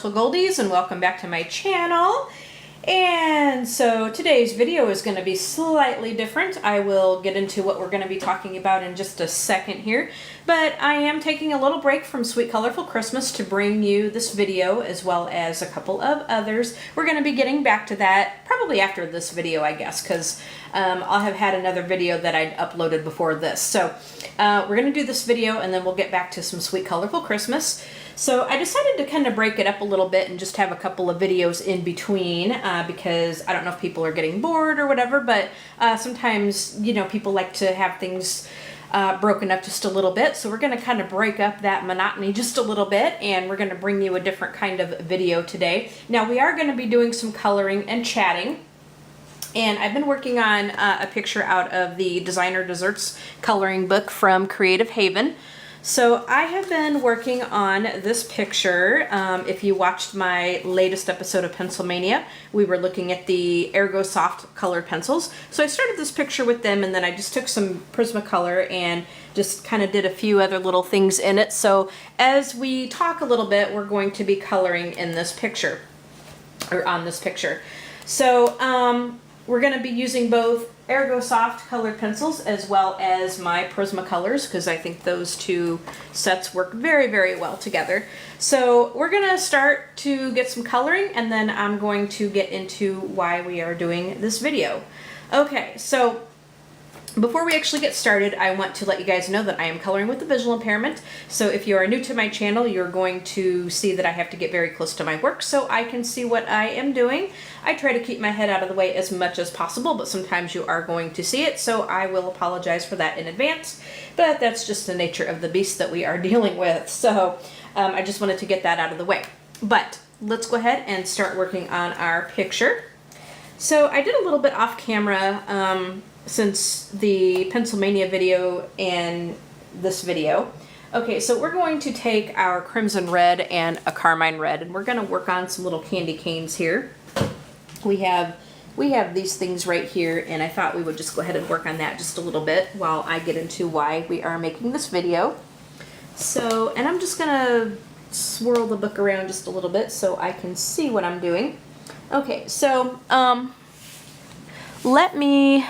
Resourceful Goldies, and welcome back to my channel. And so today's video is going to be slightly different. I will get into what we're going to be talking about in just a second here, but I am taking a little break from Sweet Colorful Christmas to bring you this video as well as a couple of others. We're going to be getting back to that probably after this video, I guess, because I'll have had another video that I'd uploaded before this. So we're going to do this video and then we'll get back to some Sweet Colorful Christmas. So I decided to kind of break it up a little bit and just have a couple of videos in between because I don't know if people are getting bored or whatever, but sometimes, you know, people like to have things broken up just a little bit. So we're going to kind of break up that monotony just a little bit, and we're going to bring you a different kind of video today. Now we are going to be doing some coloring and chatting. And I've been working on a picture out of the Designer Desserts coloring book from Creative Haven. So I have been working on this picture. If you watched my latest episode of Pencilmania, we were looking at the Ergosoft colored pencils. So I started this picture with them, and then I just took some Prismacolor and just kind of did a few other little things in it. So as we talk a little bit, we're going to be coloring in this picture, or on this picture. So we're going to be using both Ergosoft colored pencils as well as my Prismacolors, because I think those two sets work very, very well together. So we're going to start to get some coloring, and then I'm going to get into why we are doing this video. Okay, so before we actually get started, I want to let you guys know that I am coloring with a visual impairment. So if you are new to my channel, you're going to see that I have to get very close to my work so I can see what I am doing. I try to keep my head out of the way as much as possible, but sometimes you are going to see it, so I will apologize for that in advance. But that's just the nature of the beast that we are dealing with. So I just wanted to get that out of the way. But let's go ahead and start working on our picture. So I did a little bit off camera since the Pencilmania video and this video. Okay, so we're going to take our crimson red and a carmine red, and we're going to work on some little candy canes here. We have these things right here, and I thought we would just go ahead and work on that just a little bit while I get into why we are making this video. So, and I'm just going to swirl the book around just a little bit so I can see what I'm doing. Okay, so let me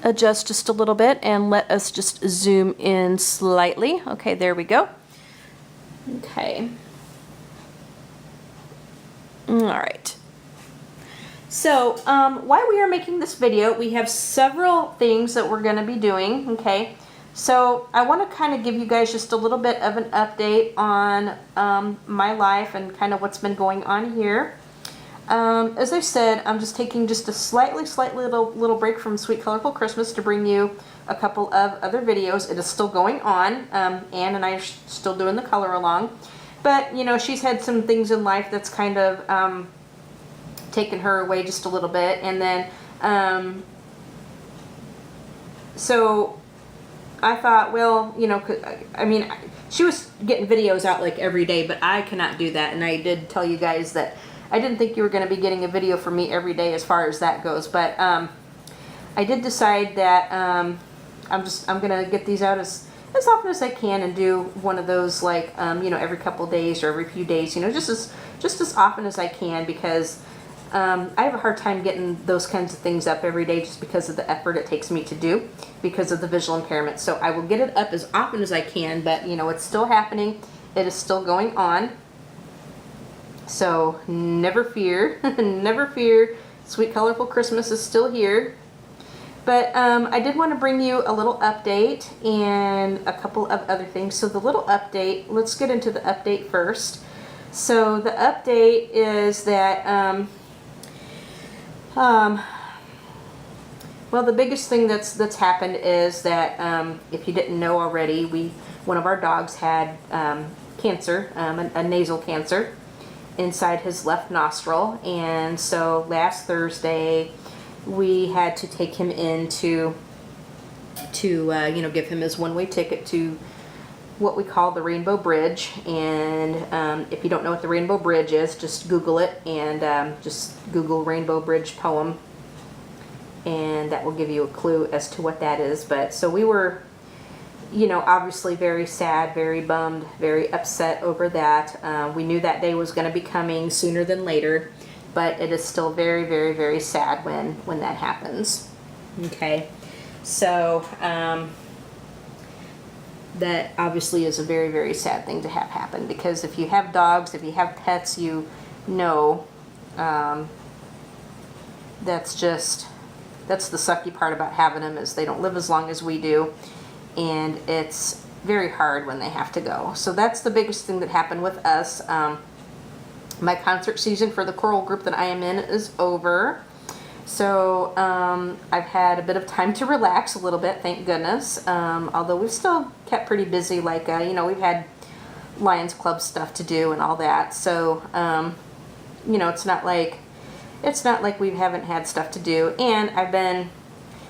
adjust just a little bit and let us just zoom in slightly. Okay, there we go. Okay. All right. So why we are making this video, we have several things that we're going to be doing. Okay, so I want to kind of give you guys just a little bit of an update on my life and kind of what's been going on here. As I said, I'm just taking just a slightly little break from Sweet Colorful Christmas to bring you a couple of other videos. It is still going on. Anne and I are still doing the color along, but you know, she's had some things in life that's kind of taken her away just a little bit, and then so I thought, well, you know, I mean, she was getting videos out like every day, but I cannot do that, and I did tell you guys that I didn't think you were going to be getting a video from me every day as far as that goes, but I did decide that I'm going to get these out as often as I can and do one of those, like you know, every couple days or every few days, you know, just as often as I can, because I have a hard time getting those kinds of things up every day just because of the effort it takes me to do because of the visual impairment. So I will get it up as often as I can, but you know, it's still happening. It is still going on. So never fear, never fear. Sweet Colorful Christmas is still here. But I did want to bring you a little update and a couple of other things. So the little update, let's get into the update first. So the update is that well, the biggest thing that's happened is that if you didn't know already, one of our dogs had cancer, a nasal cancer inside his left nostril, and so last Thursday we had to take him in to you know, give him his one-way ticket to what we call the Rainbow Bridge. And if you don't know what the Rainbow Bridge is, just Google it, and just Google Rainbow Bridge poem, and that will give you a clue as to what that is. But so we were you know, obviously very sad, very bummed, very upset over that. We knew that day was going to be coming sooner than later, but it is still very, very, very sad when that happens. Okay, so that obviously is a very, very sad thing to have happen, because if you have dogs, if you have pets, you know, that's the sucky part about having them, is they don't live as long as we do, and it's very hard when they have to go. So that's the biggest thing that happened with us. My concert season for the choral group that I am in is over. So I've had a bit of time to relax a little bit, thank goodness. Although we've still kept pretty busy, like, you know, we've had Lions Club stuff to do and all that. So, you know, it's not like we haven't had stuff to do. And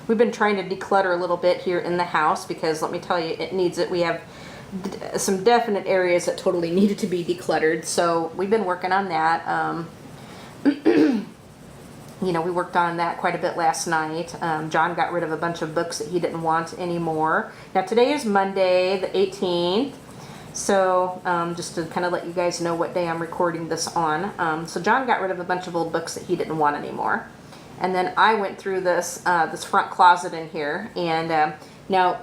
we've been trying to declutter a little bit here in the house, because let me tell you, it needs it. We have some definite areas that totally needed to be decluttered. So we've been working on that. You know, we worked on that quite a bit last night. John got rid of a bunch of books that he didn't want anymore. Now today is Monday, the 18th. So just to kind of let you guys know what day I'm recording this on. So John got rid of a bunch of old books that he didn't want anymore. And then I went through this front closet in here. And now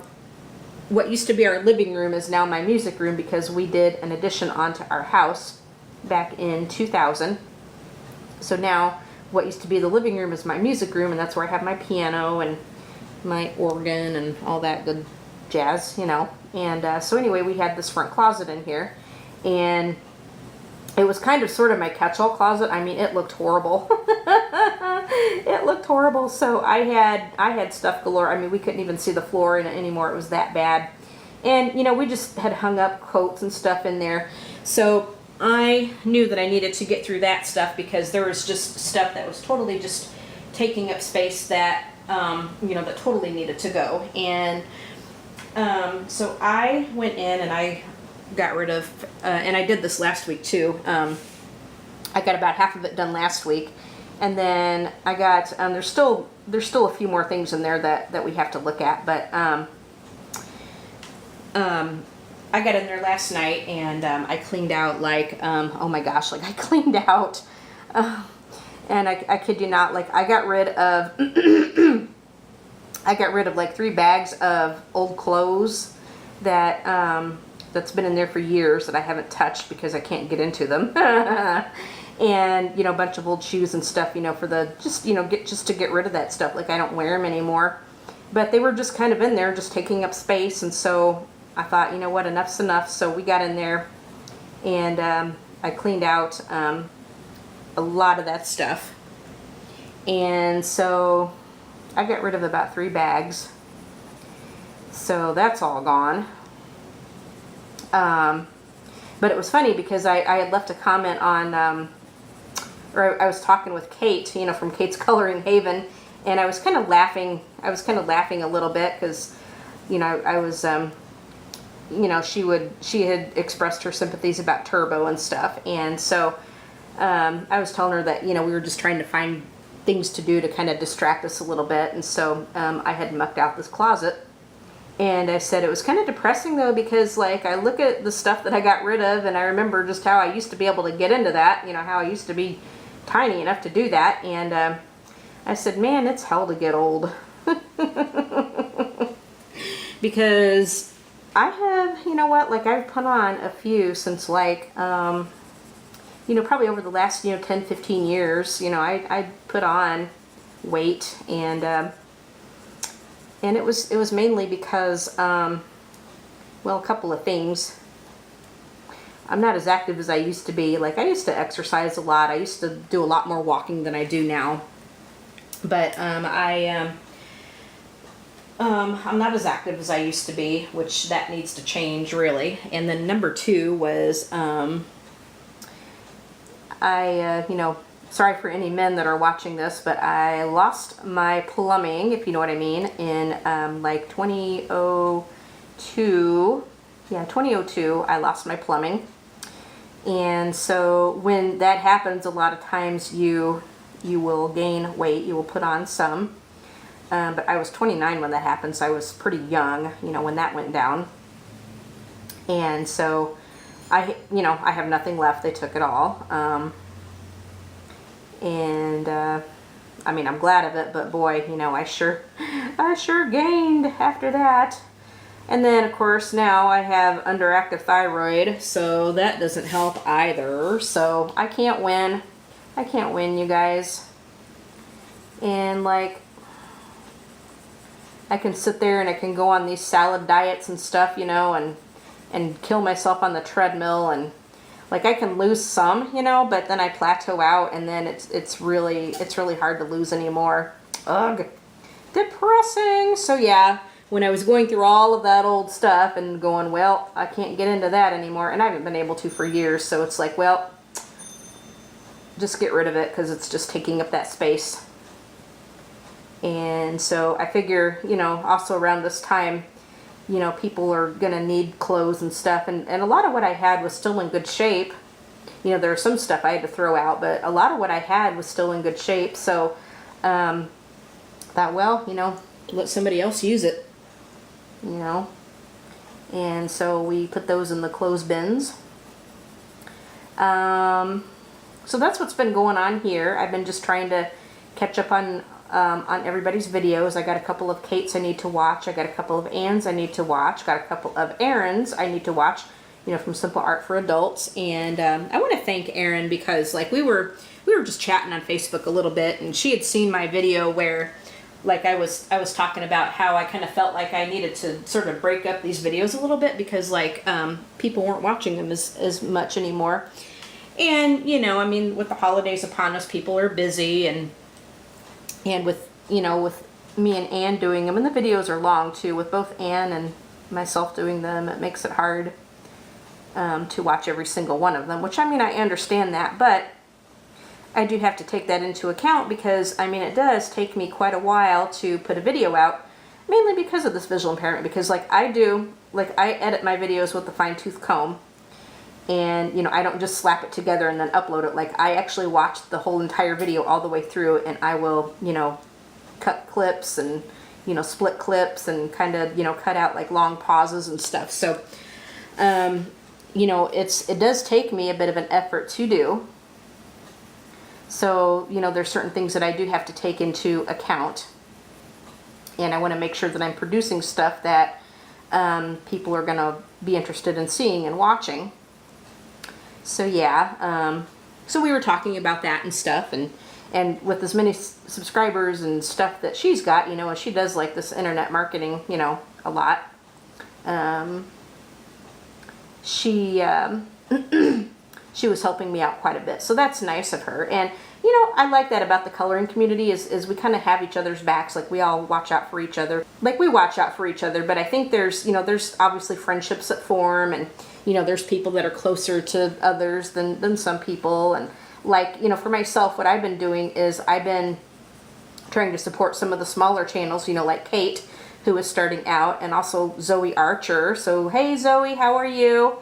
what used to be our living room is now my music room, because we did an addition onto our house back in 2000. So now what used to be the living room is my music room, and that's where I have my piano and my organ and all that good jazz, you know. And so anyway, we had this front closet in here, and it was kind of sort of my catch-all closet. I mean, it looked horrible. It looked horrible. So I had stuff galore. I mean, we couldn't even see the floor in it anymore. It was that bad. And you know, we just had hung up coats and stuff in there. So I knew that I needed to get through that stuff, because there was just stuff that was totally just taking up space that, you know, that totally needed to go. And so I went in and I got rid of, and I did this last week too. I got about half of it done last week. And then I got, there's still a few more things in there that we have to look at, but I got in there last night, and I cleaned out, like, oh my gosh, like I cleaned out, and I kid you not, like I got rid of, like 3 bags of old clothes that, that's been in there for years that I haven't touched because I can't get into them. And, you know, a bunch of old shoes and stuff, you know, for the, just, you know, just to get rid of that stuff. Like, I don't wear them anymore. But they were just kind of in there, just taking up space. And so I thought, you know what, enough's enough. So we got in there, and I cleaned out a lot of that stuff. And so I got rid of about 3 bags. So that's all gone. But it was funny because I had left a comment on, or I was talking with Kate, you know, from Kate's Coloring Haven, and I was kind of laughing. I was kind of laughing a little bit because, you know, I was, you know, she had expressed her sympathies about Turbo and stuff, and so I was telling her that, you know, we were just trying to find things to do to kind of distract us a little bit, and so I had mucked out this closet. And I said it was kind of depressing though, because like I look at the stuff that I got rid of, and I remember just how I used to be able to get into that, you know, how I used to be tiny enough to do that. And I said, man, it's hell to get old. Because I have, you know what, like I've put on a few since like, you know, probably over the last, you know, 10, 15 years, you know, I put on weight, and it was mainly because, well, a couple of things. I'm not as active as I used to be. Like, I used to exercise a lot. I used to do a lot more walking than I do now. But I'm not as active as I used to be, which that needs to change, really. And then number 2 was, you know, sorry for any men that are watching this, but I lost my plumbing, if you know what I mean, in like 2002. Yeah, 2002, I lost my plumbing. And so when that happens, a lot of times you will gain weight, you will put on some. But I was 29 when that happened, so I was pretty young, you know, when that went down. And so I have nothing left. They took it all. I mean, I'm glad of it, but boy, I sure gained after that. And then, of course, now I have underactive thyroid, so that doesn't help either. So I can't win. I can't win, you guys. And, like, I can sit there and I can go on these salad diets and stuff, and kill myself on the treadmill, and, like, I can lose some, but then I plateau out, and then it's really hard to lose anymore. Ugh. Depressing. So, yeah. When I was going through all of that old stuff and going, well, I can't get into that anymore, and I haven't been able to for years, so it's like, well, just get rid of it because it's just taking up that space. And so I figure, also around this time, people are going to need clothes and stuff, and a lot of what I had was still in good shape. There was some stuff I had to throw out, but a lot of what I had was still in good shape, so thought, well, let somebody else use it. And so we put those in the clothes bins. So that's what's been going on here. I've been just trying to catch up on everybody's videos. I got a couple of Kate's I need to watch. I got a couple of Ann's I need to watch. Got a couple of Erin's I need to watch, from Simple Art for Adults. And I want to thank Erin because, like, we were just chatting on Facebook a little bit, and she had seen my video where, like, I was talking about how I kind of felt like I needed to sort of break up these videos a little bit because, like, people weren't watching them as much anymore. And, I mean, with the holidays upon us, people are busy, and with, with me and Ann doing them, and the videos are long too, with both Ann and myself doing them, it makes it hard to watch every single one of them, which, I mean, I understand that, but I do have to take that into account because, I mean, it does take me quite a while to put a video out, mainly because of this visual impairment, because, like, I edit my videos with a fine-tooth comb, and, I don't just slap it together and then upload it. Like, I actually watch the whole entire video all the way through, and I will, cut clips and, split clips and kind of, cut out, like, long pauses and stuff. So, it does take me a bit of an effort to do. So, there's certain things that I do have to take into account. And I want to make sure that I'm producing stuff that people are going to be interested in seeing and watching. So, yeah. So we were talking about that and stuff. And with as many subscribers and stuff that she's got, and she does, like, this internet marketing, a lot. She was helping me out quite a bit, so that's nice of her. And I like that about the coloring community is we kind of have each other's backs. Like, we all watch out for each other. Like, we watch out for each other, but I think there's there's obviously friendships that form, and there's people that are closer to others than some people. And, like, for myself, what I've been doing is I've been trying to support some of the smaller channels, like Kate, who is starting out, and also Zoe Archer. So, hey Zoe, how are you?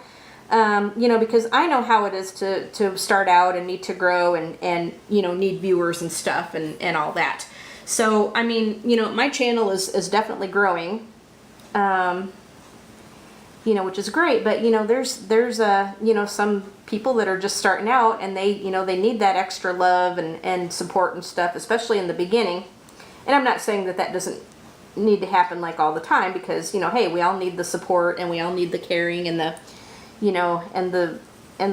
Because I know how it is to start out and need to grow and need viewers and stuff and all that. So, I mean, my channel is definitely growing, which is great, but, there's some people that are just starting out, and they need that extra love and support and stuff, especially in the beginning. And I'm not saying that doesn't need to happen, like, all the time, because, hey, we all need the support, and we all need the caring and the and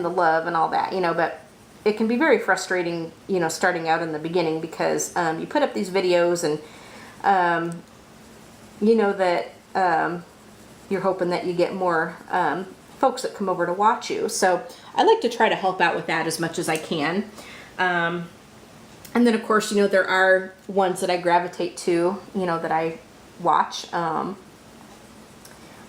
the love and all that, but it can be very frustrating, starting out in the beginning, because you put up these videos and that you're hoping that you get more folks that come over to watch you. So I like to try to help out with that as much as I can. And then, of course, there are ones that I gravitate to, that I watch.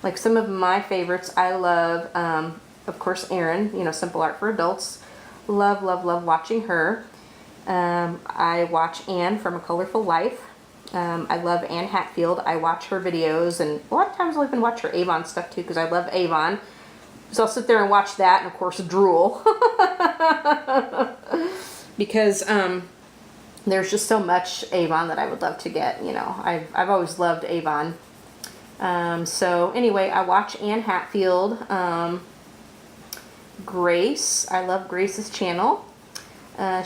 Like, some of my favorites, I love, of course, Erin, Simple Art for Adults. Love, love, love watching her. I watch Ann from A Colorful Life. I love Ann Hatfield. I watch her videos, and a lot of times I'll even watch her Avon stuff too, because I love Avon. So I'll sit there and watch that, and of course drool. Because there's just so much Avon that I would love to get, I've always loved Avon. So anyway, I watch Anne Hatfield, Grace. I love Grace's channel.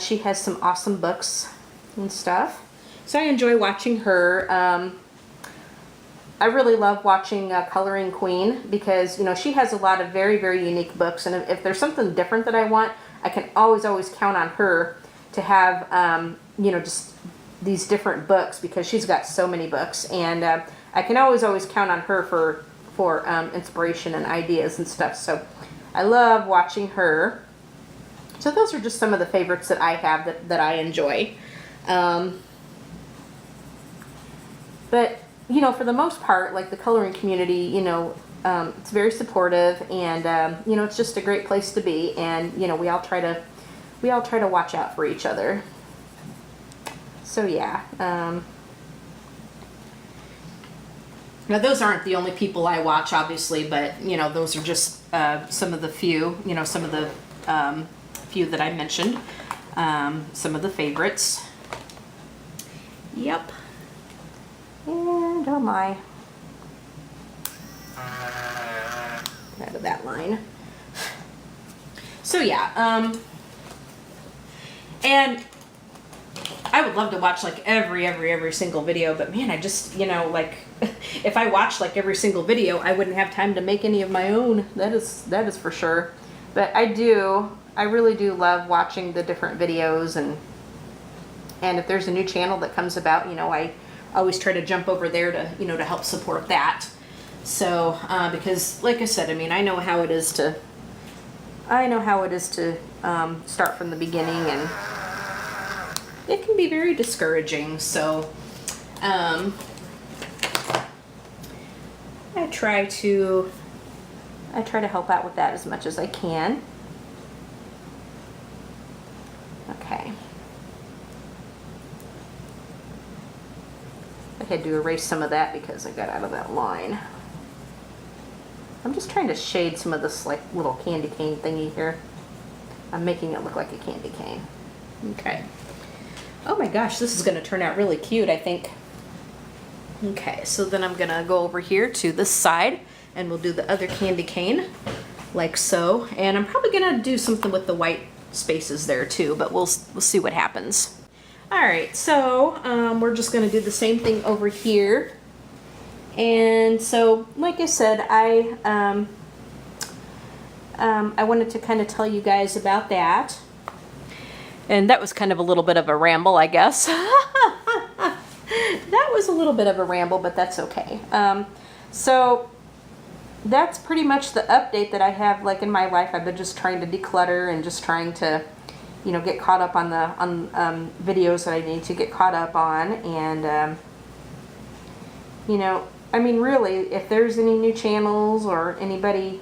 She has some awesome books and stuff. So I enjoy watching her. I really love watching Coloring Queen because, you know, she has a lot of very, very unique books. And if there's something different that I want, I can always count on her to have, you know, just these different books because she's got so many books. And I can always count on her for inspiration and ideas and stuff. So I love watching her. So those are just some of the favorites that I have that I enjoy. But, you know, for the most part, like the coloring community, you know, it's very supportive and, you know, it's just a great place to be. And, you know, we all try to watch out for each other. So, yeah. Now, those aren't the only people I watch, obviously, but, you know, those are just some of the few, you know, some of the few that I mentioned. Some of the favorites. Yep. And oh my. Out of that line. So yeah, and I would love to watch like every single video, but man, I just, you know, like if I watched like every single video, I wouldn't have time to make any of my own. That is for sure. But I really do love watching the different videos, and if there's a new channel that comes about, you know, I always try to jump over there to, you know, to help support that. So, because like I said, I mean, I know how it is to start from the beginning, and it can be very discouraging. So, I try to help out with that as much as I can. Okay. I had to erase some of that because I got out of that line. I'm just trying to shade some of this like little candy cane thingy here. I'm making it look like a candy cane. Okay. Oh my gosh, this is going to turn out really cute, I think. Okay, so then I'm going to go over here to this side and we'll do the other candy cane like so. And I'm probably going to do something with the white spaces there too, but we'll see what happens. All right, so we're just going to do the same thing over here. And so, like I said, I wanted to kind of tell you guys about that. And that was kind of a little bit of a ramble, I guess. That was a little bit of a ramble, but that's okay. So that's pretty much the update that I have, like, in my life. I've been just trying to declutter and just trying to, you know, get caught up on the videos that I need to get caught up on. And you know, I mean, really, if there's any new channels or anybody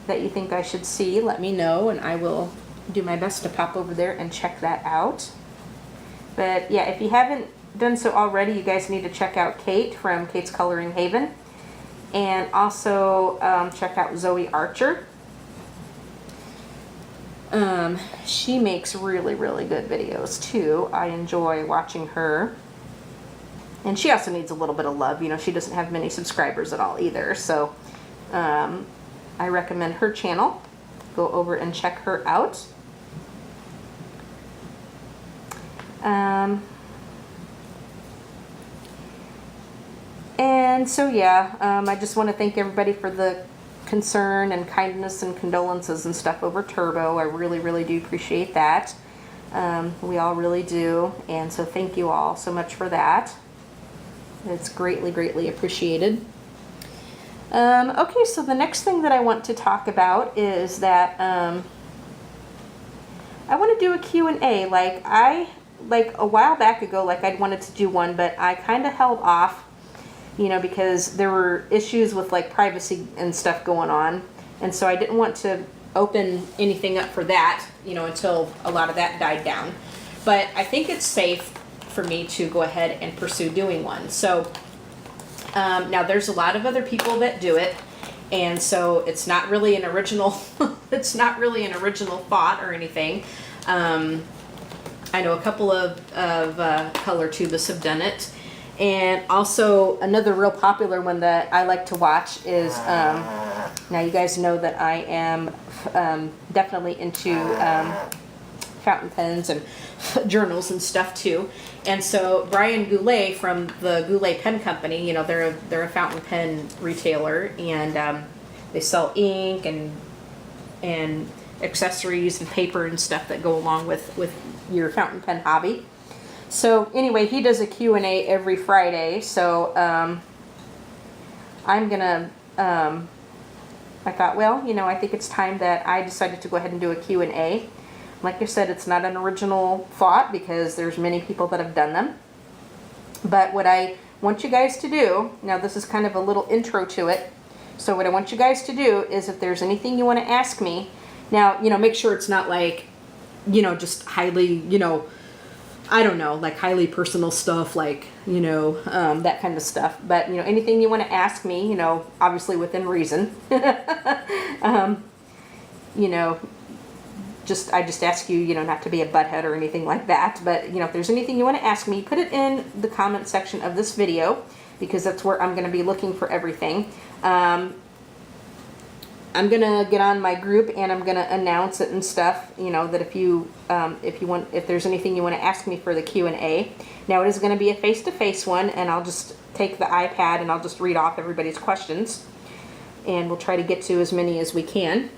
that you think I should see, let me know and I will do my best to pop over there and check that out. But yeah, if you haven't done so already, you guys need to check out Kate from Kate's Coloring Haven, and also check out Zoe Archer. She makes really good videos too. I enjoy watching her. And she also needs a little bit of love. You know, she doesn't have many subscribers at all either. So I recommend her channel. Go over and check her out. And so yeah, I just want to thank everybody for the concern and kindness and condolences and stuff over Turbo. I really do appreciate that. We all really do. And so thank you all so much for that. It's greatly appreciated. Okay, so the next thing that I want to talk about is that I want to do a Q&A. Like a while back ago, like I'd wanted to do one, but I kind of held off, you know, because there were issues with like privacy and stuff going on, and so I didn't want to open anything up for that, you know, until a lot of that died down. But I think it's safe for me to go ahead and pursue doing one. So now there's a lot of other people that do it, and so it's not really an original it's not really an original thought or anything. I know a couple of color tubists have done it, And also another real popular one that I like to watch is, now you guys know that I am definitely into fountain pens and journals and stuff too. And so Brian Goulet from the Goulet Pen Company, you know, they're a fountain pen retailer, and they sell ink and accessories and paper and stuff that go along with your fountain pen hobby. So anyway, he does a Q&A every Friday. So I'm gonna, I thought, well, you know, I think it's time that I decided to go ahead and do a Q&A. Like I said, it's not an original thought because there's many people that have done them. But what I want you guys to do, now this is kind of a little intro to it. So what I want you guys to do is, if there's anything you want to ask me, now, you know, make sure it's not like, you know, just highly, you know, I don't know, like highly personal stuff, like, you know, that kind of stuff. But, you know, anything you want to ask me, you know, obviously within reason, you know, I just ask you, you know, not to be a butthead or anything like that. But, you know, if there's anything you want to ask me, put it in the comment section of this video, because that's where I'm going to be looking for everything. I'm going to get on my group and I'm going to announce it and stuff, you know, that if there's anything you want to ask me for the Q&A. Now, it is going to be a face-to-face one, and I'll just take the iPad and I'll just read off everybody's questions, and we'll try to get to as many as we can.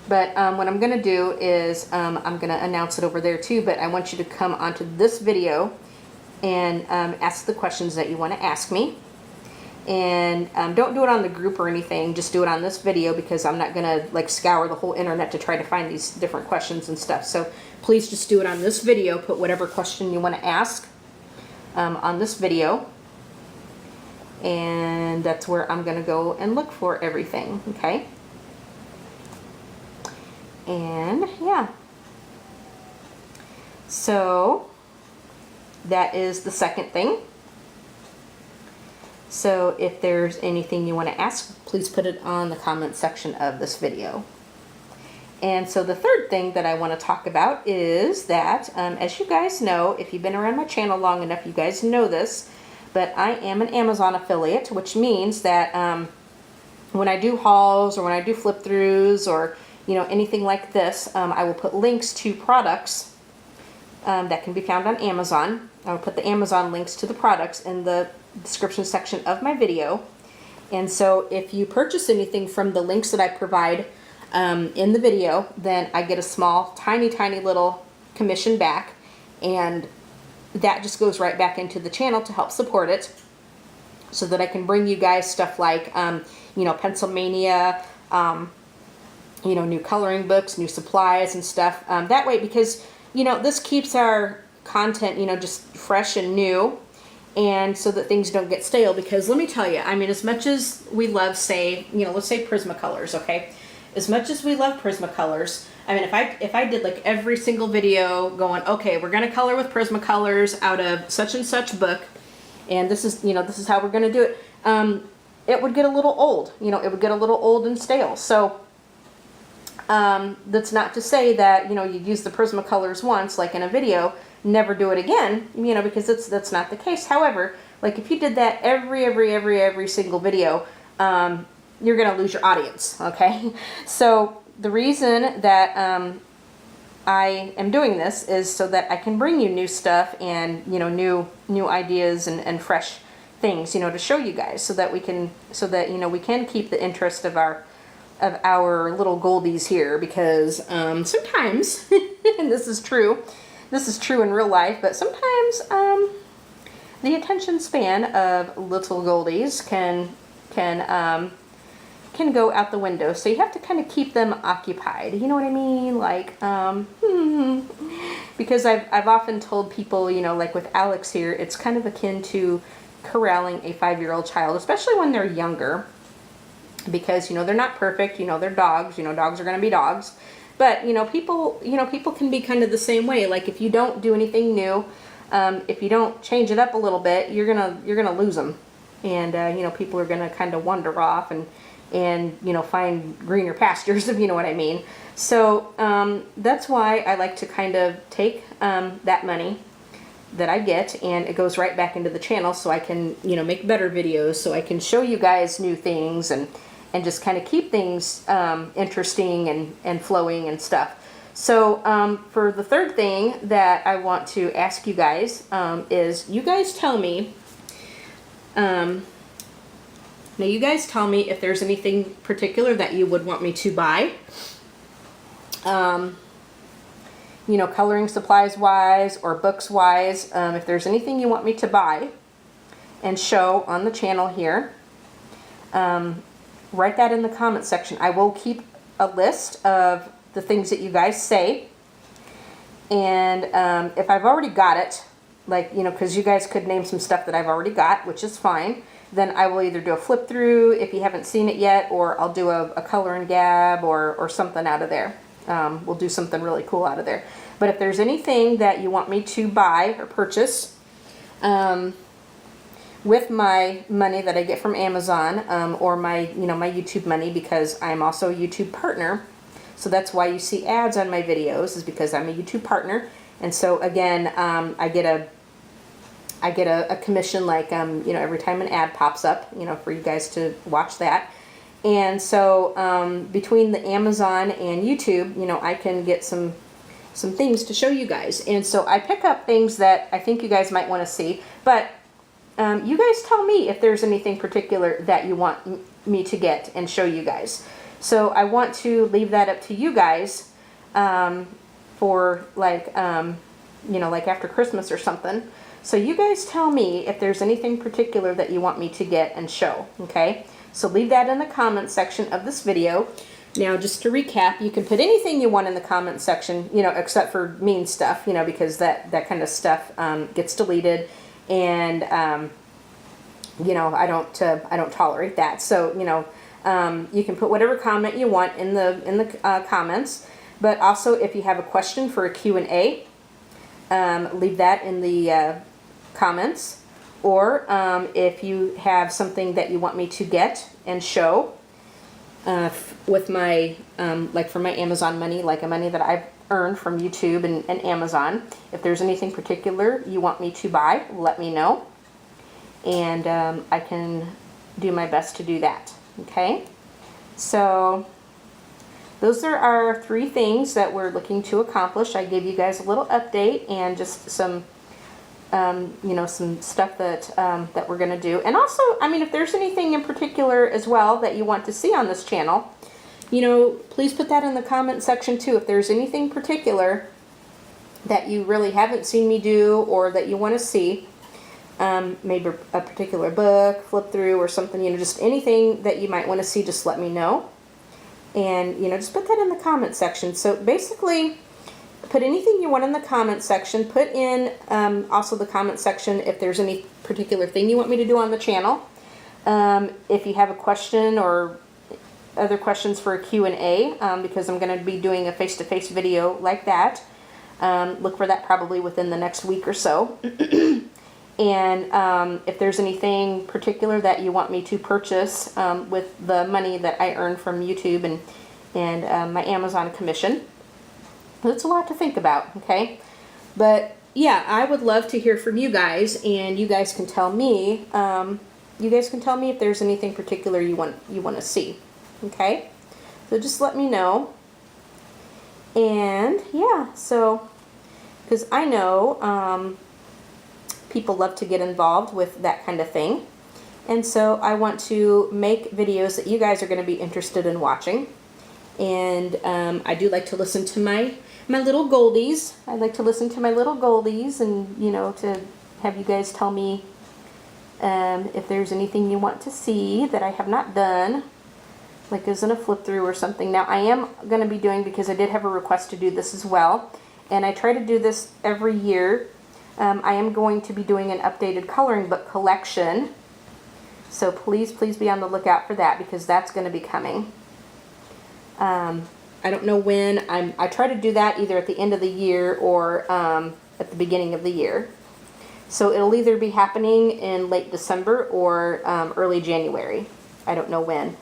But what I'm going to do is I'm going to announce it over there too, but I want you to come onto this video and ask the questions that you want to ask me. And don't do it on the group or anything, just do it on this video, because I'm not going to like scour the whole internet to try to find these different questions and stuff. So please just do it on this video. Put whatever question you want to ask on this video. And that's where I'm going to go and look for everything, okay? And yeah, so that is the second thing. So if there's anything you want to ask, please put it on the comment section of this video. And so the third thing that I want to talk about is that, as you guys know, if you've been around my channel long enough, you guys know this, but I am an Amazon affiliate, which means that when I do hauls or when I do flip throughs or, you know, anything like this, I will put links to products that can be found on Amazon. I will put the Amazon links to the products in the description section of my video. And so if you purchase anything from the links that I provide in the video, then I get a small, tiny little commission back, and that just goes right back into the channel to help support it, so that I can bring you guys stuff like, you know, Pencilmania, you know, new coloring books, new supplies and stuff. That way, because, you know, this keeps our content, you know, just fresh and new, and so that things don't get stale. Because let me tell you, I mean, as much as we love, say, you know, let's say Prismacolors, okay? As much as we love Prismacolors, I mean, if I did like every single video going, okay, we're gonna color with Prismacolors out of such and such book, and this is, you know, this is how we're gonna do it, it would get a little old. You know, it would get a little old and stale. So that's not to say that, you know, you use the Prismacolors once, like in a video, never do it again, you know, because that's not the case. However, like if you did that every single video, you're going to lose your audience, okay? So the reason that I am doing this is so that I can bring you new stuff and, you know, new ideas and fresh things, you know, to show you guys, so that we can, you know, we can keep the interest of our little goldies here. Because sometimes, and this is true in real life, but sometimes the attention span of little goldies can go out the window. So you have to kind of keep them occupied. You know what I mean? Like, because I've often told people, you know, like with Alex here, it's kind of akin to corralling a 5-year-old child, especially when they're younger. Because, you know, they're not perfect, you know, they're dogs, you know, dogs are going to be dogs. But, you know, people can be kind of the same way. Like if you don't do anything new, if you don't change it up a little bit, you're gonna lose them. And, you know, people are going to kind of wander off and, you know, find greener pastures, if you know what I mean. So that's why I like to kind of take that money that I get, and it goes right back into the channel so I can, you know, make better videos, so I can show you guys new things and just kind of keep things interesting and flowing and stuff. So for the third thing that I want to ask you guys is, you guys tell me, now you guys tell me if there's anything particular that you would want me to buy. You know, coloring supplies wise or books wise, if there's anything you want me to buy and show on the channel here, write that in the comment section. I will keep a list of the things that you guys say, and if I've already got it, like, you know, because you guys could name some stuff that I've already got, which is fine, then I will either do a flip through if you haven't seen it yet, or I'll do a color and gab or something out of there. We'll do something really cool out of there. But if there's anything that you want me to buy or purchase with my money that I get from Amazon, or my, you know, my YouTube money, because I'm also a YouTube partner, so that's why you see ads on my videos, is because I'm a YouTube partner. And so again, I get a commission, like, you know, every time an ad pops up, you know, for you guys to watch that. And so between the Amazon and YouTube, you know, I can get some things to show you guys. And so I pick up things that I think you guys might want to see. But you guys tell me if there's anything particular that you want me to get and show you guys. So I want to leave that up to you guys for, like, you know, like after Christmas or something. So you guys tell me if there's anything particular that you want me to get and show, okay? So leave that in the comment section of this video. Now, just to recap, you can put anything you want in the comment section, you know, except for mean stuff, you know, because that kind of stuff gets deleted, and you know, I don't tolerate that. So, you know, you can put whatever comment you want in the comments. But also, if you have a question for a Q&A, leave that in the comments. Or if you have something that you want me to get and show with my, like for my Amazon money, like a money that I've earned from YouTube and Amazon, if there's anything particular you want me to buy, let me know. And I can do my best to do that, okay? So those are our 3 things that we're looking to accomplish. I gave you guys a little update and just some you know, some stuff that that we're gonna do. And also, I mean, if there's anything in particular as well that you want to see on this channel, you know, please put that in the comment section too. If there's anything particular that you really haven't seen me do, or that you want to see, maybe a particular book, flip through or something, you know, just anything that you might want to see, just let me know. And, you know, just put that in the comment section. So basically, put anything you want in the comment section. Put in also the comment section if there's any particular thing you want me to do on the channel. If you have a question or other questions for a Q&A, because I'm going to be doing a face-to-face video like that. Look for that probably within the next week or so. And if there's anything particular that you want me to purchase with the money that I earn from YouTube and my Amazon commission. That's a lot to think about, okay? But yeah, I would love to hear from you guys, and you guys can tell me. If there's anything particular you want to see, okay? So just let me know. And yeah, so because I know people love to get involved with that kind of thing, and so I want to make videos that you guys are going to be interested in watching. And I do like to listen to my little goldies. I like to listen to my little goldies, and, you know, to have you guys tell me if there's anything you want to see that I have not done, like isn't a flip through or something. Now, I am going to be doing, because I did have a request to do this as well, and I try to do this every year. I am going to be doing an updated coloring book collection, so please be on the lookout for that, because that's going to be coming. I don't know when. I try to do that either at the end of the year or at the beginning of the year. So it'll either be happening in late December or early January. I don't know when.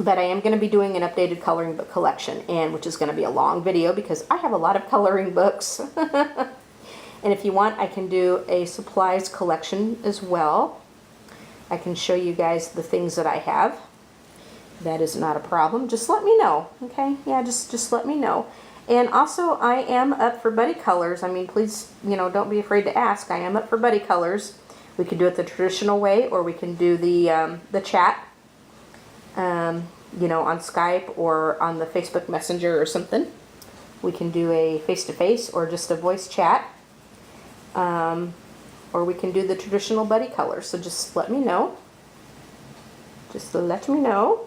But I am going to be doing an updated coloring book collection, and which is going to be a long video because I have a lot of coloring books. And if you want, I can do a supplies collection as well. I can show you guys the things that I have. That is not a problem. Just let me know, okay? Yeah, just let me know. And also, I am up for buddy colors. I mean, please, you know, don't be afraid to ask. I am up for buddy colors. We can do it the traditional way, or we can do the chat, you know, on Skype or on the Facebook Messenger or something. We can do a face-to-face or just a voice chat. Or we can do the traditional buddy color. So just let me know. Just let me know.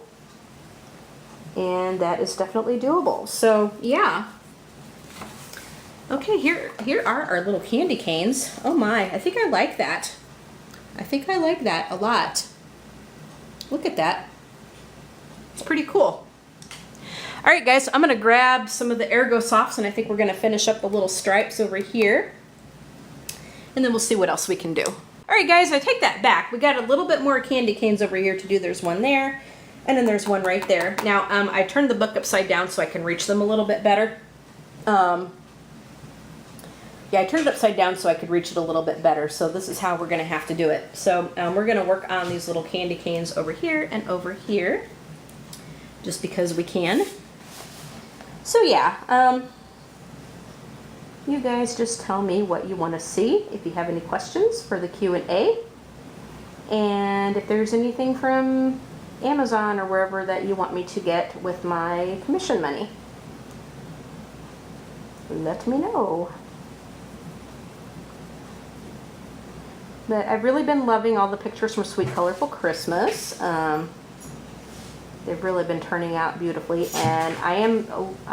And that is definitely doable. So yeah. Okay, here are our little candy canes. Oh my, I think I like that. I think I like that a lot. Look at that. It's pretty cool. All right, guys, I'm gonna grab some of the Ergosofts, and I think we're gonna finish up the little stripes over here. And then we'll see what else we can do. All right, guys, I take that back. We got a little bit more candy canes over here to do. There's one there, and then there's one right there. Now, I turned the book upside down so I can reach them a little bit better. Yeah, I turned it upside down so I could reach it a little bit better. So this is how we're gonna have to do it. So we're gonna work on these little candy canes over here and over here, just because we can. So yeah, you guys just tell me what you want to see, if you have any questions for the Q&A, and if there's anything from Amazon or wherever that you want me to get with my commission money. Let me know. But I've really been loving all the pictures from Sweet Colorful Christmas. They've really been turning out beautifully, and I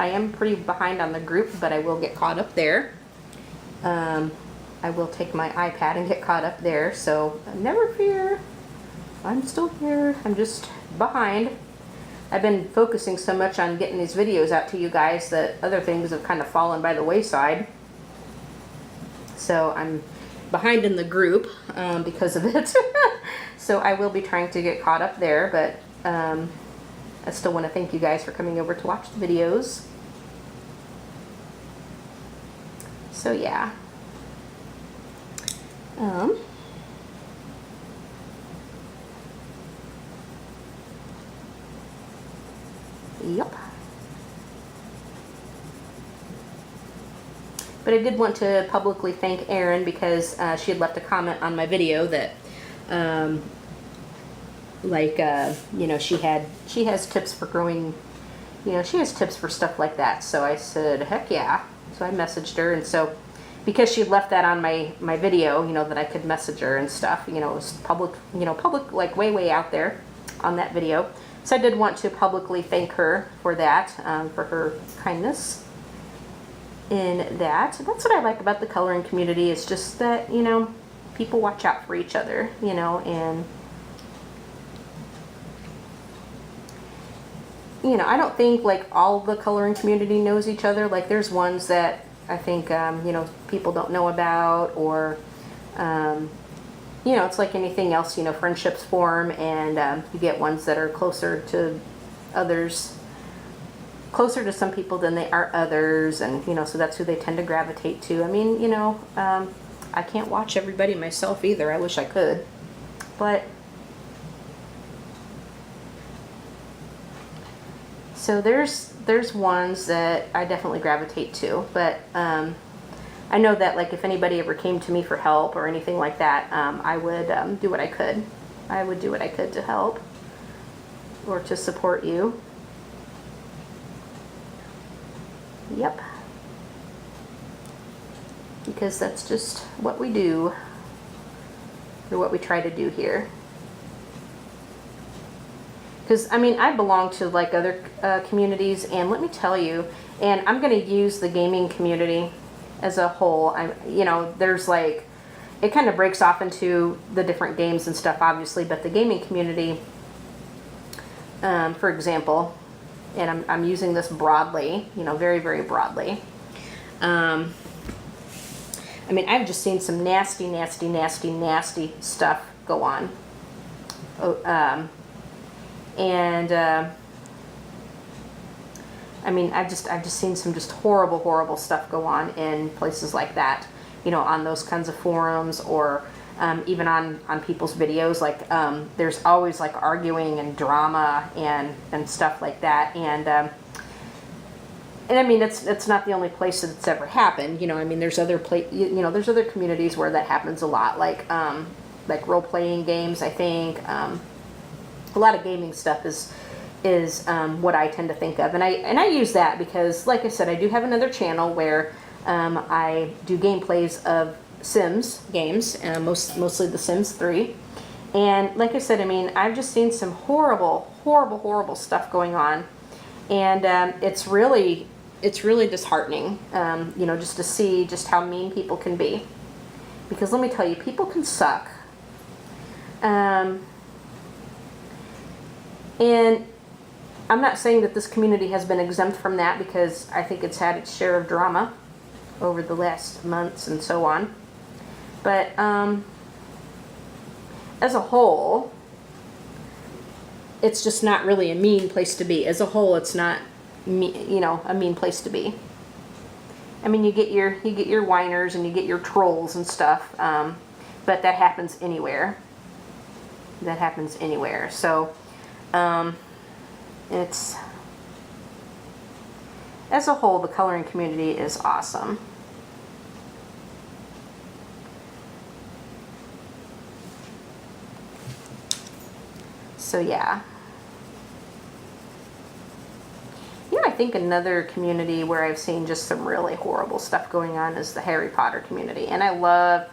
am pretty behind on the group, but I will get caught up there. I will take my iPad and get caught up there, so never fear. I'm still here. I'm just behind. I've been focusing so much on getting these videos out to you guys that other things have kind of fallen by the wayside. So I'm behind in the group because of it. So I will be trying to get caught up there, but I still want to thank you guys for coming over to watch the videos. So yeah. Yep. But I did want to publicly thank Erin because she had left a comment on my video that you know, she has tips for growing, you know, she has tips for stuff like that. So I said, heck yeah. So I messaged her, and so because she left that on my video, you know, that I could message her and stuff, you know, it was public, you know, public, like way out there on that video. So I did want to publicly thank her for that, for her kindness in that. That's what I like about the coloring community, is just that, you know, people watch out for each other, you know, and you know, I don't think like all the coloring community knows each other. Like there's ones that I think, you know, people don't know about, or, you know, it's like anything else, you know, friendships form, and you get ones that are closer to others, closer to some people than they are others, and, you know, so that's who they tend to gravitate to. I mean, you know, I can't watch everybody myself either. I wish I could, but so there's ones that I definitely gravitate to, but I know that like if anybody ever came to me for help or anything like that, I would do what I could. I would do what I could to help or to support you. Yep. Because that's just what we do, or what we try to do here. Because, I mean, I belong to, like, other communities, and let me tell you, and I'm going to use the gaming community as a whole. You know, there's, like, it kind of breaks off into the different games and stuff, obviously, but the gaming community, for example, and I'm using this broadly, you know, very, very broadly. I mean, I've just seen some nasty stuff go on. I mean, I've just seen some just horrible stuff go on in places like that. you know, on those kinds of forums, or even on people's videos. Like there's always like arguing and drama and stuff like that. And I mean, it's not the only place that it's ever happened. You know, I mean, there's other there's other communities where that happens a lot, like role-playing games. I think a lot of gaming stuff is what I tend to think of, and I use that because, like I said, I do have another channel where I do gameplays of Sims games, mostly The Sims 3. And like I said, I mean, I've just seen some horrible stuff going on, and it's really disheartening, you know, just to see just how mean people can be. Because let me tell you, people can suck. And I'm not saying that this community has been exempt from that, because I think it's had its share of drama over the last months and so on. But as a whole, it's just not really a mean place to be. As a whole, it's not, you know, a mean place to be. I mean, you get your whiners and you get your trolls and stuff, but that happens anywhere. That happens anywhere. So it's, as a whole, the coloring community is awesome. So yeah. You know, I think another community where I've seen just some really horrible stuff going on is the Harry Potter community. And I love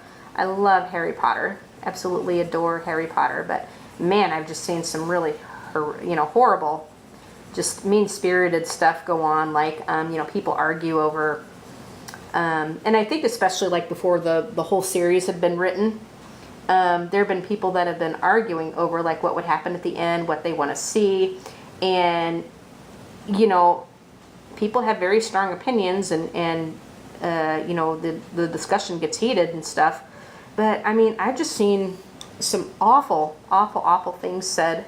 Harry Potter. Absolutely adore Harry Potter. But man, I've just seen some really, you know, horrible, just mean-spirited stuff go on. Like, you know, people argue over, and I think especially like before the whole series had been written, there have been people that have been arguing over like what would happen at the end, what they want to see. And you know, people have very strong opinions, and you know, the discussion gets heated and stuff. But I mean, I've just seen some awful things said.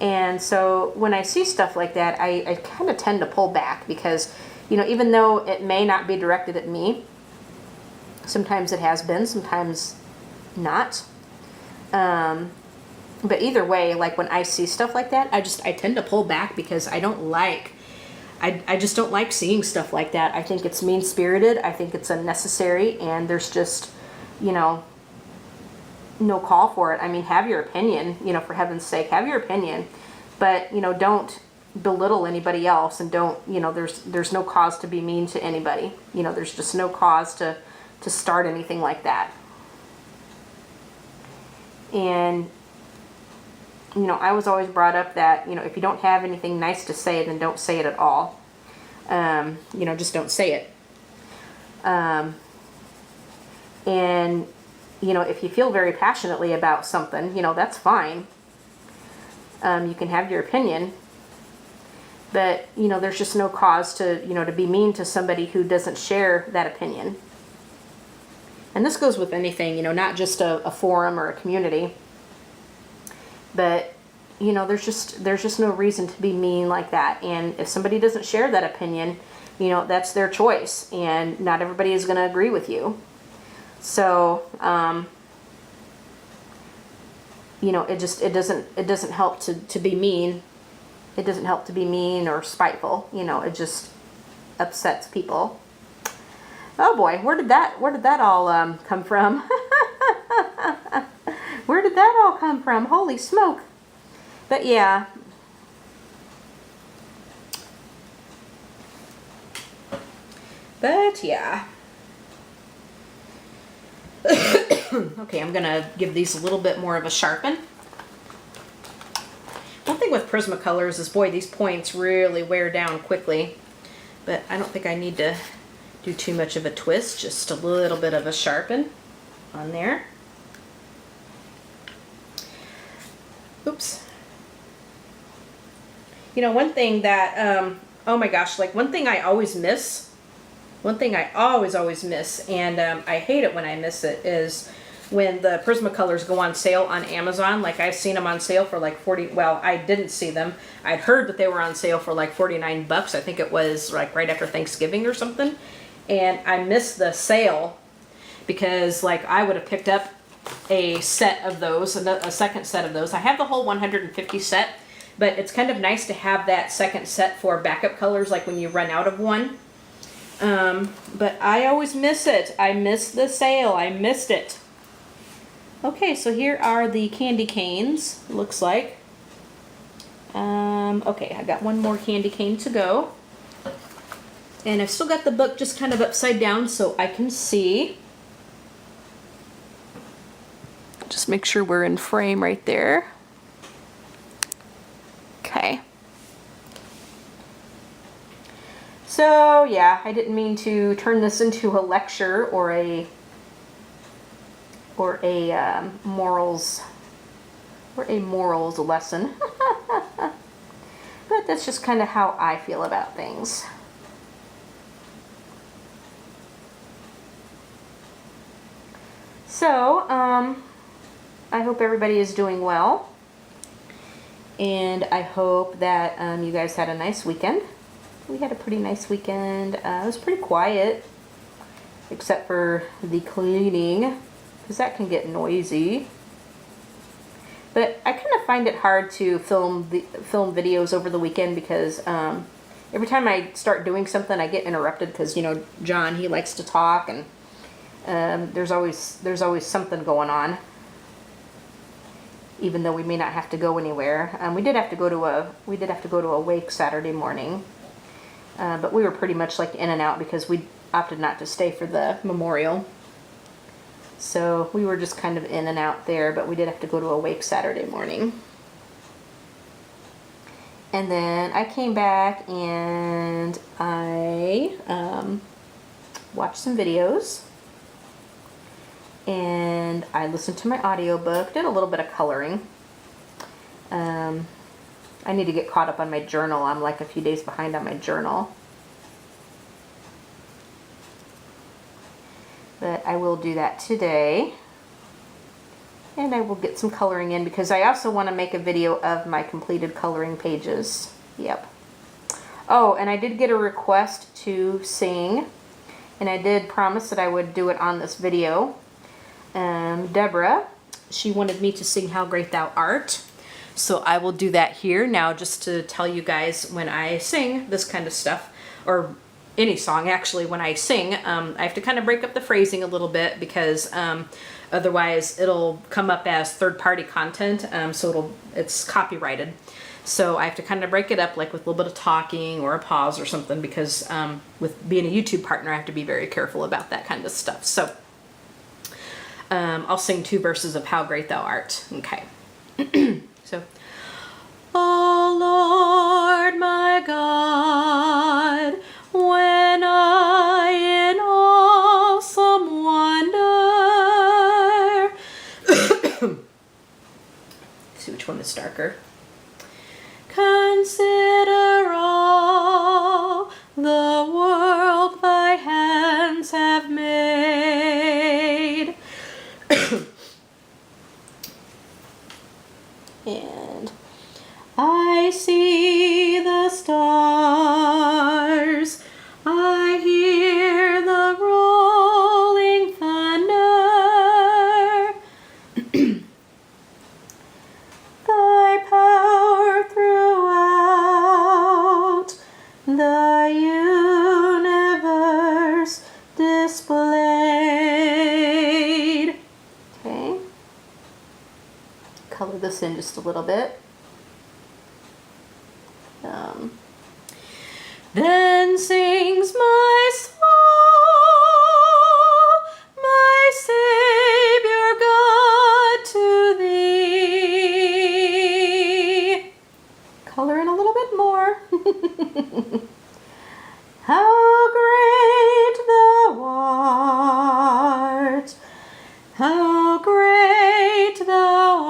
And so when I see stuff like that, I kind of tend to pull back, because, you know, even though it may not be directed at me, sometimes it has been, sometimes not. But either way, like when I see stuff like that, I tend to pull back, because I just don't like seeing stuff like that. I think it's mean-spirited. I think it's unnecessary, and there's just, you know, no call for it. I mean, have your opinion, you know, for heaven's sake, have your opinion, but, you know, don't belittle anybody else, and don't, you know, there's no cause to be mean to anybody. You know, there's just no cause to start anything like that. And, you know, I was always brought up that, you know, if you don't have anything nice to say, then don't say it at all. You know, just don't say it. And, you know, if you feel very passionately about something, you know, that's fine. You can have your opinion, but, you know, there's just no cause to, you know, to be mean to somebody who doesn't share that opinion. And this goes with anything, you know, not just a forum or a community, but, you know, there's just no reason to be mean like that. And if somebody doesn't share that opinion, you know, that's their choice, and not everybody is going to agree with you. So, you know, it doesn't help to be mean. It doesn't help to be mean or spiteful. You know, it just upsets people. Oh boy, where did that all come from? Where did that all come from? Holy smoke. But yeah. Okay, I'm gonna give these a little bit more of a sharpen. One thing with Prismacolors is, boy, these points really wear down quickly. But I don't think I need to do too much of a twist, just a little bit of a sharpen on there. Oops. You know, one thing that, oh my gosh, like one thing I always miss, always miss, and I hate it when I miss it, is when the Prismacolors go on sale on Amazon. Like, I've seen them on sale for like 40, well, I didn't see them. I'd heard that they were on sale for like 49 bucks. I think it was like right after Thanksgiving or something. And I missed the sale. because like I would have picked up a set of those, a second set of those. I have the whole 150 set, but it's kind of nice to have that second set for backup colors, like when you run out of one. But I always miss it. I missed the sale. I missed it. Okay, so here are the candy canes, looks like. Okay, I got one more candy cane to go. And I've still got the book just kind of upside down so I can see. Just make sure we're in frame right there. Okay. So yeah, I didn't mean to turn this into a lecture or a morals lesson. But that's just kind of how I feel about things. So, I hope everybody is doing well. And I hope that you guys had a nice weekend. We had a pretty nice weekend. It was pretty quiet, except for the cleaning, because that can get noisy. But I kind of find it hard to film videos over the weekend because every time I start doing something, I get interrupted because, you know, John, he likes to talk, and there's always something going on. Even though we may not have to go anywhere, we did have to go to a wake Saturday morning, but we were pretty much like in and out because we opted not to stay for the memorial. So we were just kind of in and out there, but we did have to go to a wake Saturday morning. And then I came back and I watched some videos. And I listened to my audiobook, did a little bit of coloring. I need to get caught up on my journal. I'm like a few days behind on my journal. But I will do that today. And I will get some coloring in because I also want to make a video of my completed coloring pages. Yep. Oh, and I did get a request to sing. And I did promise that I would do it on this video. Deborah, she wanted me to sing How Great Thou Art. So I will do that here now, just to tell you guys when I sing this kind of stuff, or any song actually, when I sing, I have to kind of break up the phrasing a little bit because otherwise it'll come up as third-party content, so it's copyrighted. So I have to kind of break it up, like with a little bit of talking or a pause or something, because with being a YouTube partner, I have to be very careful about that kind of stuff. So I'll sing 2 verses of How Great Thou Art. Okay. So, oh Lord my God, when I in awesome wonder see which one is darker. Consider all the world thy hands have made. And I see the stars, I hear the rolling thunder, thy power throughout the universe displayed. Okay. Color this in just a little bit. Then sings my soul, my Savior God, to thee. Color in a little bit more. How great thou art, how great thou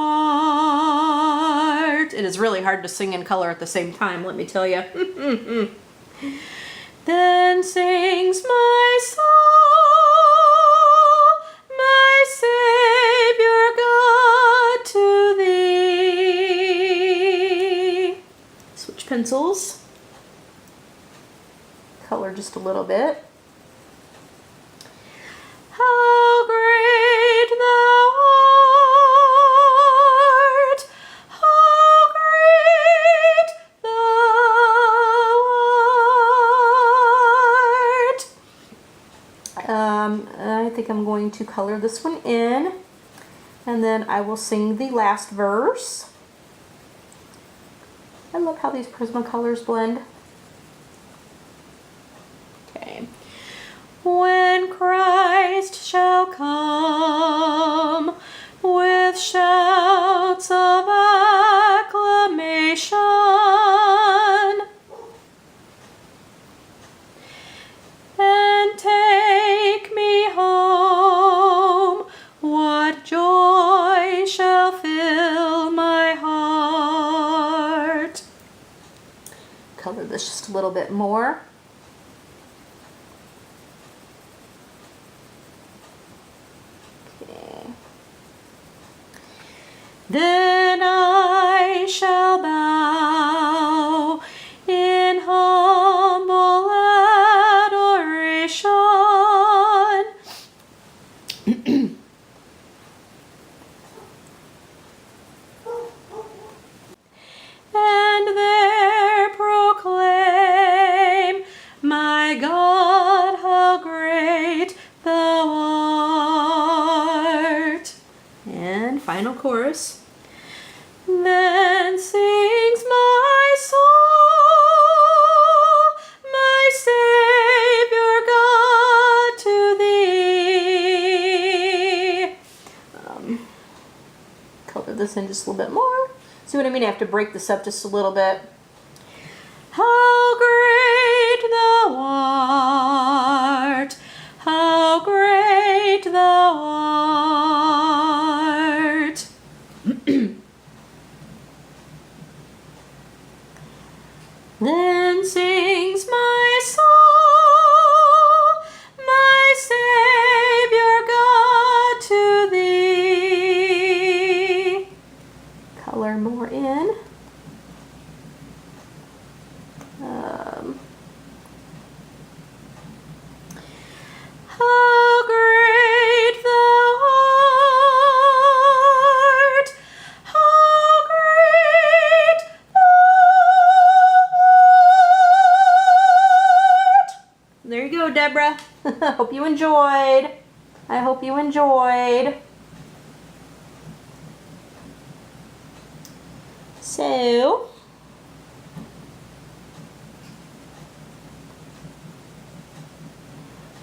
art. It is really hard to sing and color at the same time, let me tell you. Then sings my soul, my Savior God, to thee. Switch pencils. Color just a little bit. How to color this one in, and then I will sing the last verse. I love how these Prismacolors blend. Okay. When Christ shall come with shouts of acclamation, and take me home, what joy shall fill my heart. Color this just a little bit more. Okay. Then I shall bow in humble adoration and there proclaim, my God, how great thou art. And final chorus. Then sings my soul, my Savior God, to thee. Color this in just a little bit more. See what I mean? I have to break this up just a little bit. How great thou art, how great thou art. Then sings my soul, my Savior God, to thee. Color more in. How great thou art, how great thou art. There you go, Deborah. Hope you enjoyed. I hope you enjoyed. So,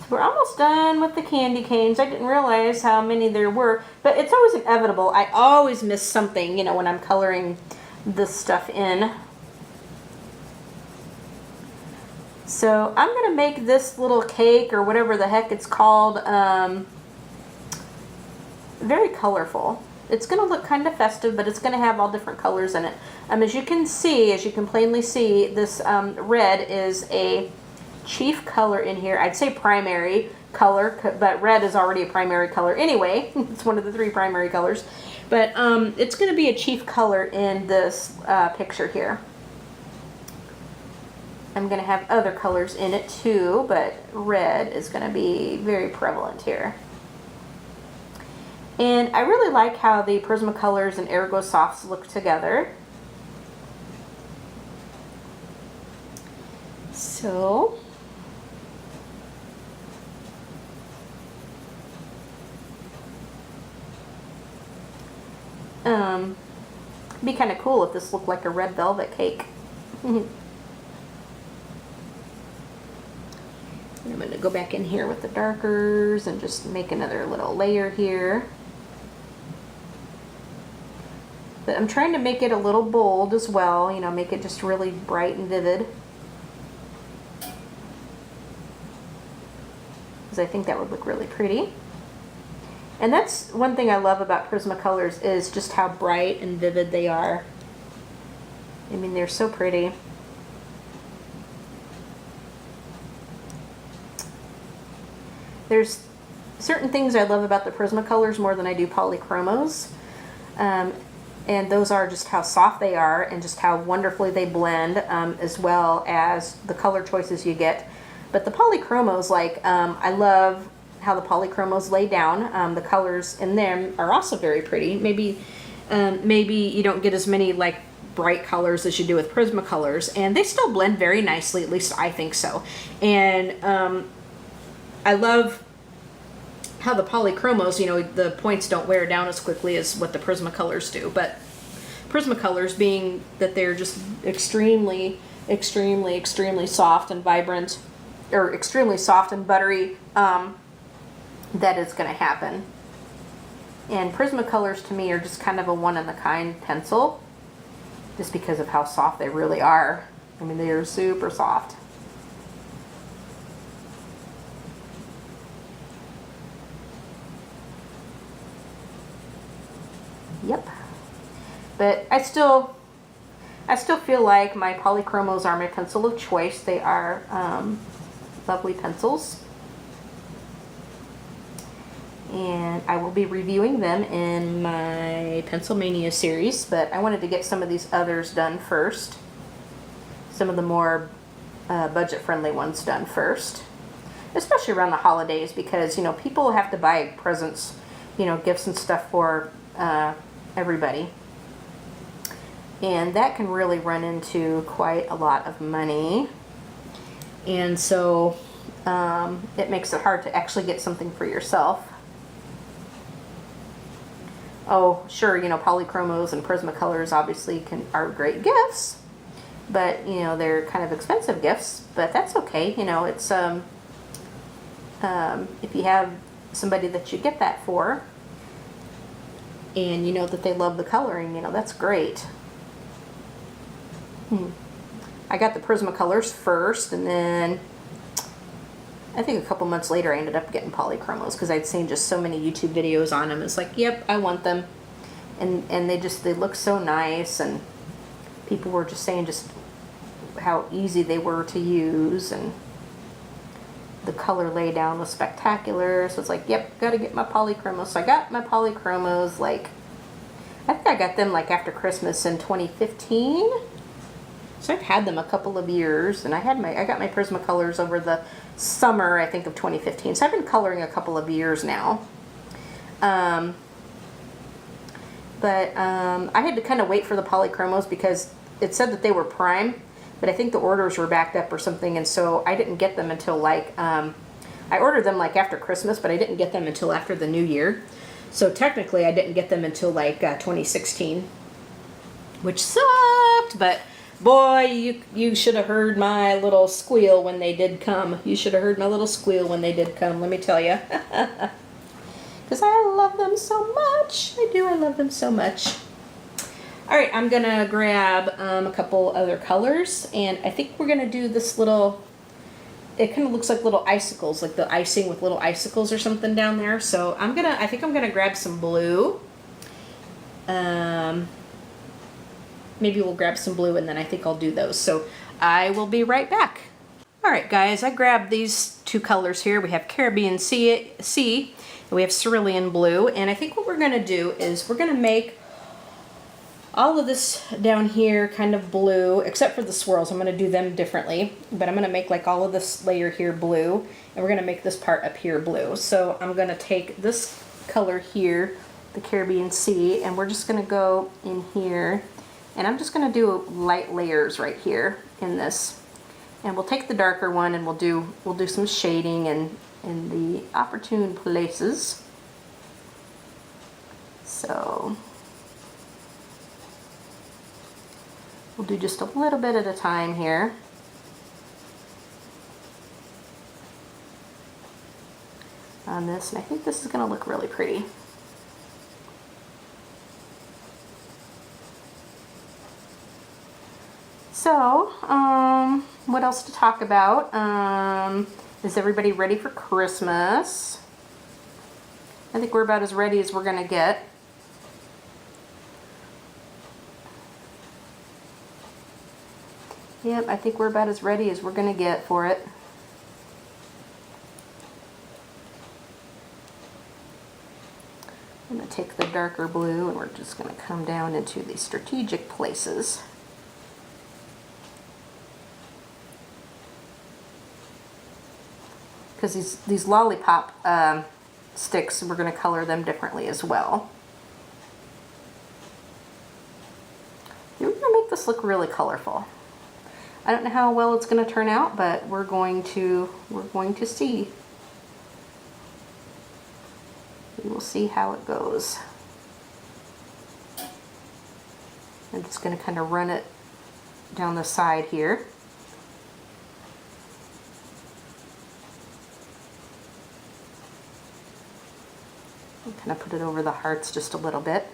we're almost done with the candy canes. I didn't realize how many there were, but it's always inevitable. I always miss something, you know, when I'm coloring this stuff in. So I'm going to make this little cake, or whatever the heck it's called, very colorful. It's going to look kind of festive, but it's going to have all different colors in it. As you can plainly see, this red is a chief color in here. I'd say primary color, but red is already a primary color anyway. It's one of the 3 primary colors. But it's going to be a chief color in this picture here. I'm going to have other colors in it too, but red is going to be very prevalent here. And I really like how the Prismacolors and Ergosofts look together. So, it'd be kind of cool if this looked like a red velvet cake. I'm going to go back in here with the darkers and just make another little layer here. But I'm trying to make it a little bold as well, you know, make it just really bright and vivid. Because I think that would look really pretty. And that's one thing I love about Prismacolors, is just how bright and vivid they are. I mean, they're so pretty. There's certain things I love about the Prismacolors more than I do polychromos. And those are just how soft they are and just how wonderfully they blend, as well as the color choices you get. But the polychromos, like, I love how the polychromos lay down. The colors in them are also very pretty. Maybe you don't get as many like bright colors as you do with Prismacolors, and they still blend very nicely, at least I think so. And I love how the polychromos, you know, the points don't wear down as quickly as what the Prismacolors do. But Prismacolors, being that they're just extremely soft and vibrant, or extremely soft and buttery, that is going to happen. And Prismacolors to me are just kind of a one-in-a-kind pencil, just because of how soft they really are. I mean, they are super soft. Yep. But I still feel like my Polychromos are my pencil of choice. They are lovely pencils. And I will be reviewing them in my Pencil Mania series, but I wanted to get some of these others done first. Some of the more budget-friendly ones done first. Especially around the holidays, because, you know, people have to buy presents, you know, gifts and stuff for everybody. And that can really run into quite a lot of money. And so it makes it hard to actually get something for yourself. Oh, sure, you know, Polychromos and Prismacolors obviously are great gifts, but, you know, they're kind of expensive gifts, but that's okay. You know, it's, if you have somebody that you get that for, and you know that they love the coloring, you know, that's great. I got the Prismacolors first, and then I think a couple months later I ended up getting Polychromos because I'd seen just so many YouTube videos on them. It's like, yep, I want them. And they look so nice, and people were just saying just how easy they were to use, and the color laydown was spectacular. So it's like, yep, gotta get my Polychromos. So I got my Polychromos, like, I think I got them like after Christmas in 2015. So I've had them a couple of years, and I got my Prismacolors over the summer, I think, of 2015. So I've been coloring a couple of years now. I had to kind of wait for the Polychromos because it said that they were prime, but I think the orders were backed up or something, and so I didn't get them until like, I ordered them like after Christmas, but I didn't get them until after the new year. So technically I didn't get them until like 2016, which sucked, but boy, you should have heard my little squeal when they did come. You should have heard my little squeal when they did come, let me tell you. Because I love them so much. I love them so much. Alright, I'm going to grab a couple other colors, and I think we're going to do this little, it kind of looks like little icicles, like the icing with little icicles or something down there. So I think I'm going to grab some blue. Maybe we'll grab some blue, and then I think I'll do those. So I will be right back. Alright guys, I grabbed these two colors here. We have Caribbean Sea, and we have Cerulean Blue. And I think what we're going to do is we're going to make all of this down here kind of blue, except for the swirls. I'm going to do them differently. But I'm going to make like all of this layer here blue, and we're going to make this part up here blue. So I'm going to take this color here, the Caribbean Sea, and we're just going to go in here. And I'm just going to do light layers right here in this. And we'll take the darker one, and we'll do some shading in the opportune places. So we'll do just a little bit at a time here. On this, and I think this is going to look really pretty. So, what else to talk about? Is everybody ready for Christmas? I think we're about as ready as we're gonna get. Yep, I think we're about as ready as we're gonna get for it. I'm gonna take the darker blue, and we're just gonna come down into the strategic places. Because these lollipop sticks, we're going to color them differently as well. We're going to make this look really colorful. I don't know how well it's going to turn out, but we're going to see. see how it goes. I'm just going to kind of run it down the side here. And kind of put it over the hearts just a little bit.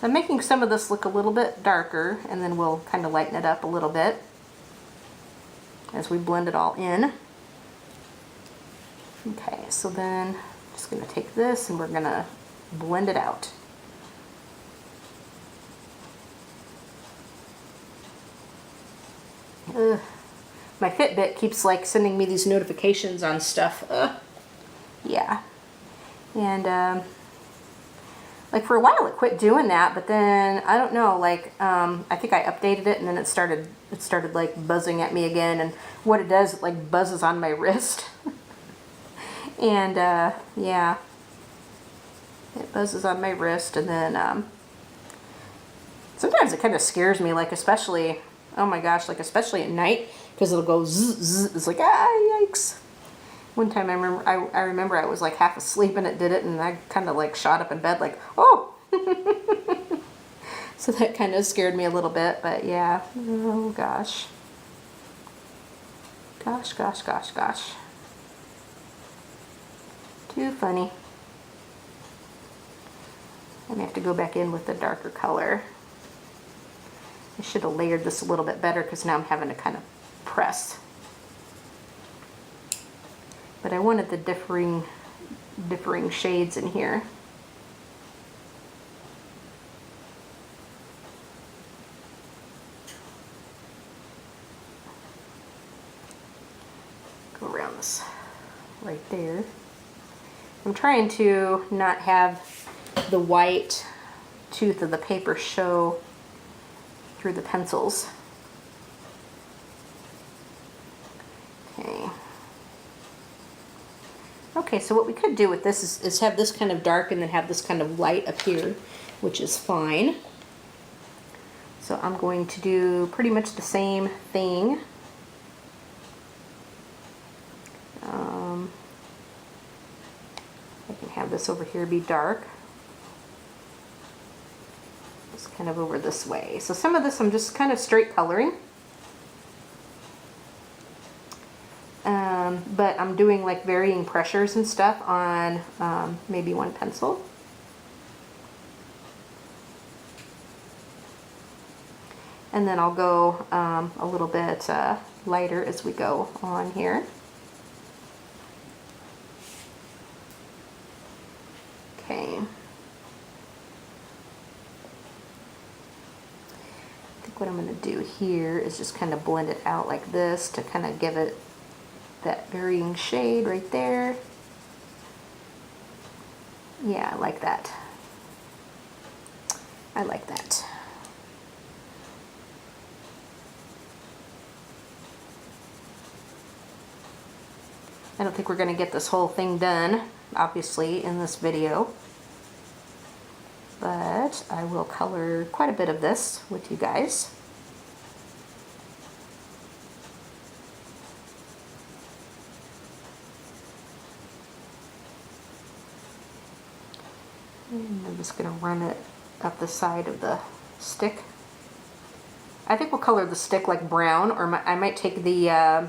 So I'm making some of this look a little bit darker, and then we'll kind of lighten it up a little bit as we blend it all in. Okay, so then I'm just going to take this and we're going to blend it out. Ugh. My Fitbit keeps like sending me these notifications on stuff. Yeah. And like for a while it quit doing that, but then I don't know, like I think I updated it and then it started like buzzing at me again, and what it does, it like buzzes on my wrist. And yeah, it buzzes on my wrist, and then sometimes it kind of scares me, like especially, oh my gosh, like especially at night, because it'll go zzz, zzz. It's like, ah, yikes. One time I remember I was like half asleep and it did it, and I kind of like shot up in bed like, oh. So that kind of scared me a little bit, but yeah, oh gosh. Gosh, gosh, gosh, gosh. Too funny. I'm gonna have to go back in with the darker color. I should have layered this a little bit better because now I'm having to kind of press. But I wanted the differing shades in here. Go around this right there. I'm trying to not have the white tooth of the paper show through the pencils. Okay. Okay, so what we could do with this is have this kind of dark and then have this kind of light up here, which is fine. So I'm going to do pretty much the same thing. I can have this over here be dark. Just kind of over this way. So some of this I'm just kind of straight coloring. But I'm doing like varying pressures and stuff on maybe one pencil. And then I'll go a little bit lighter as we go on here. Okay. I think what I'm going to do here is just kind of blend it out like this to kind of give it that varying shade right there. Yeah, I like that. I like that. I don't think we're going to get this whole thing done, obviously, in this video. But I will color quite a bit of this with you guys. And I'm just going to run it up the side of the stick. I think we'll color the stick like brown, or I might take the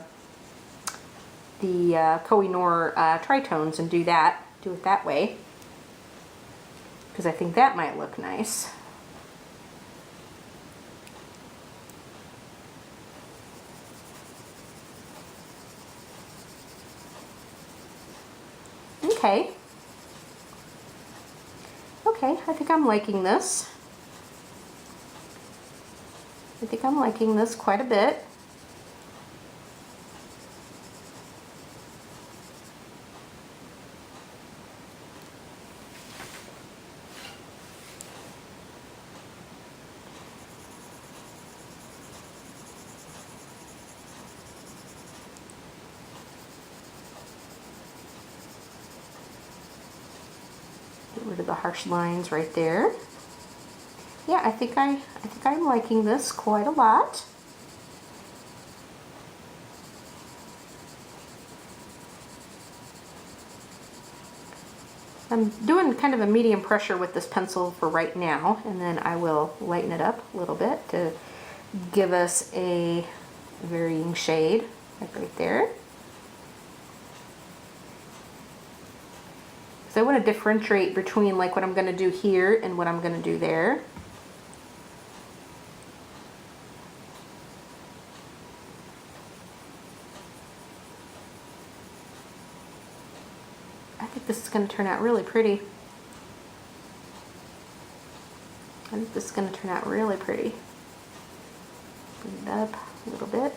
Koh-i-Noor tritones and do it that way, because I think that might look nice. Okay. Okay, I think I'm liking this. I think I'm liking this quite a bit. Get rid of the harsh lines right there. yeah, I think I'm liking this quite a lot. I'm doing kind of a medium pressure with this pencil for right now, and then I will lighten it up a little bit to give us a varying shade, like right there. So I want to differentiate between like what I'm going to do here and what I'm going to do there. I think this is going to turn out really pretty. I think this is going to turn out really pretty. Bring it up a little bit.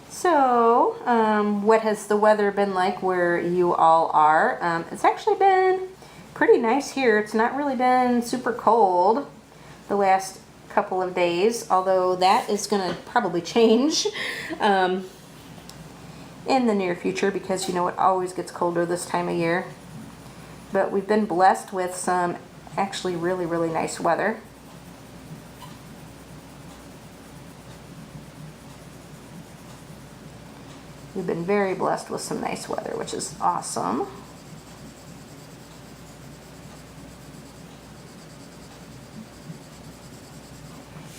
So, what has the weather been like where you all are? It's actually been pretty nice here. It's not really been super cold the last couple of days, although that is going to probably change in the near future because, you know, it always gets colder this time of year. But we've been blessed with some actually really, really nice weather. We've been very blessed with some nice weather, which is awesome.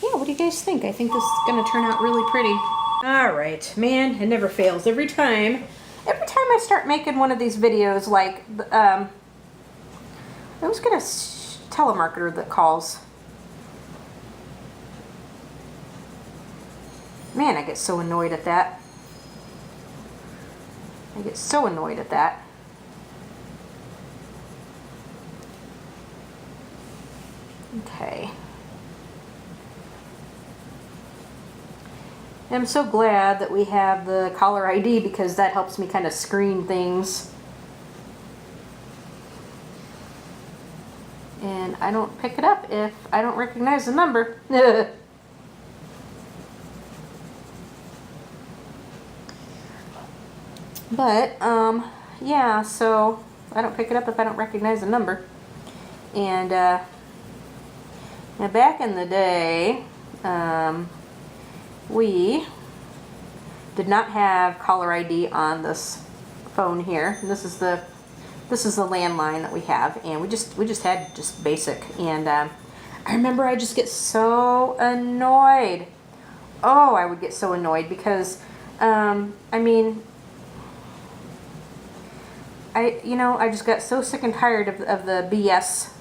Yeah, what do you guys think? I think this is going to turn out really pretty. All right, man, it never fails. Every time I start making one of these videos, like, I always get a telemarketer that calls. Man, I get so annoyed at that. I get so annoyed at that. Okay. I'm so glad that we have the caller ID because that helps me kind of screen things. And I don't pick it up if I don't recognize the number. But, yeah, so I don't pick it up if I don't recognize the number. And, now back in the day, we did not have caller ID on this phone here. And this is the landline that we have, and we just had just basic. And I remember I just get so annoyed. Oh, I would get so annoyed because, I mean, I just got so sick and tired of the BS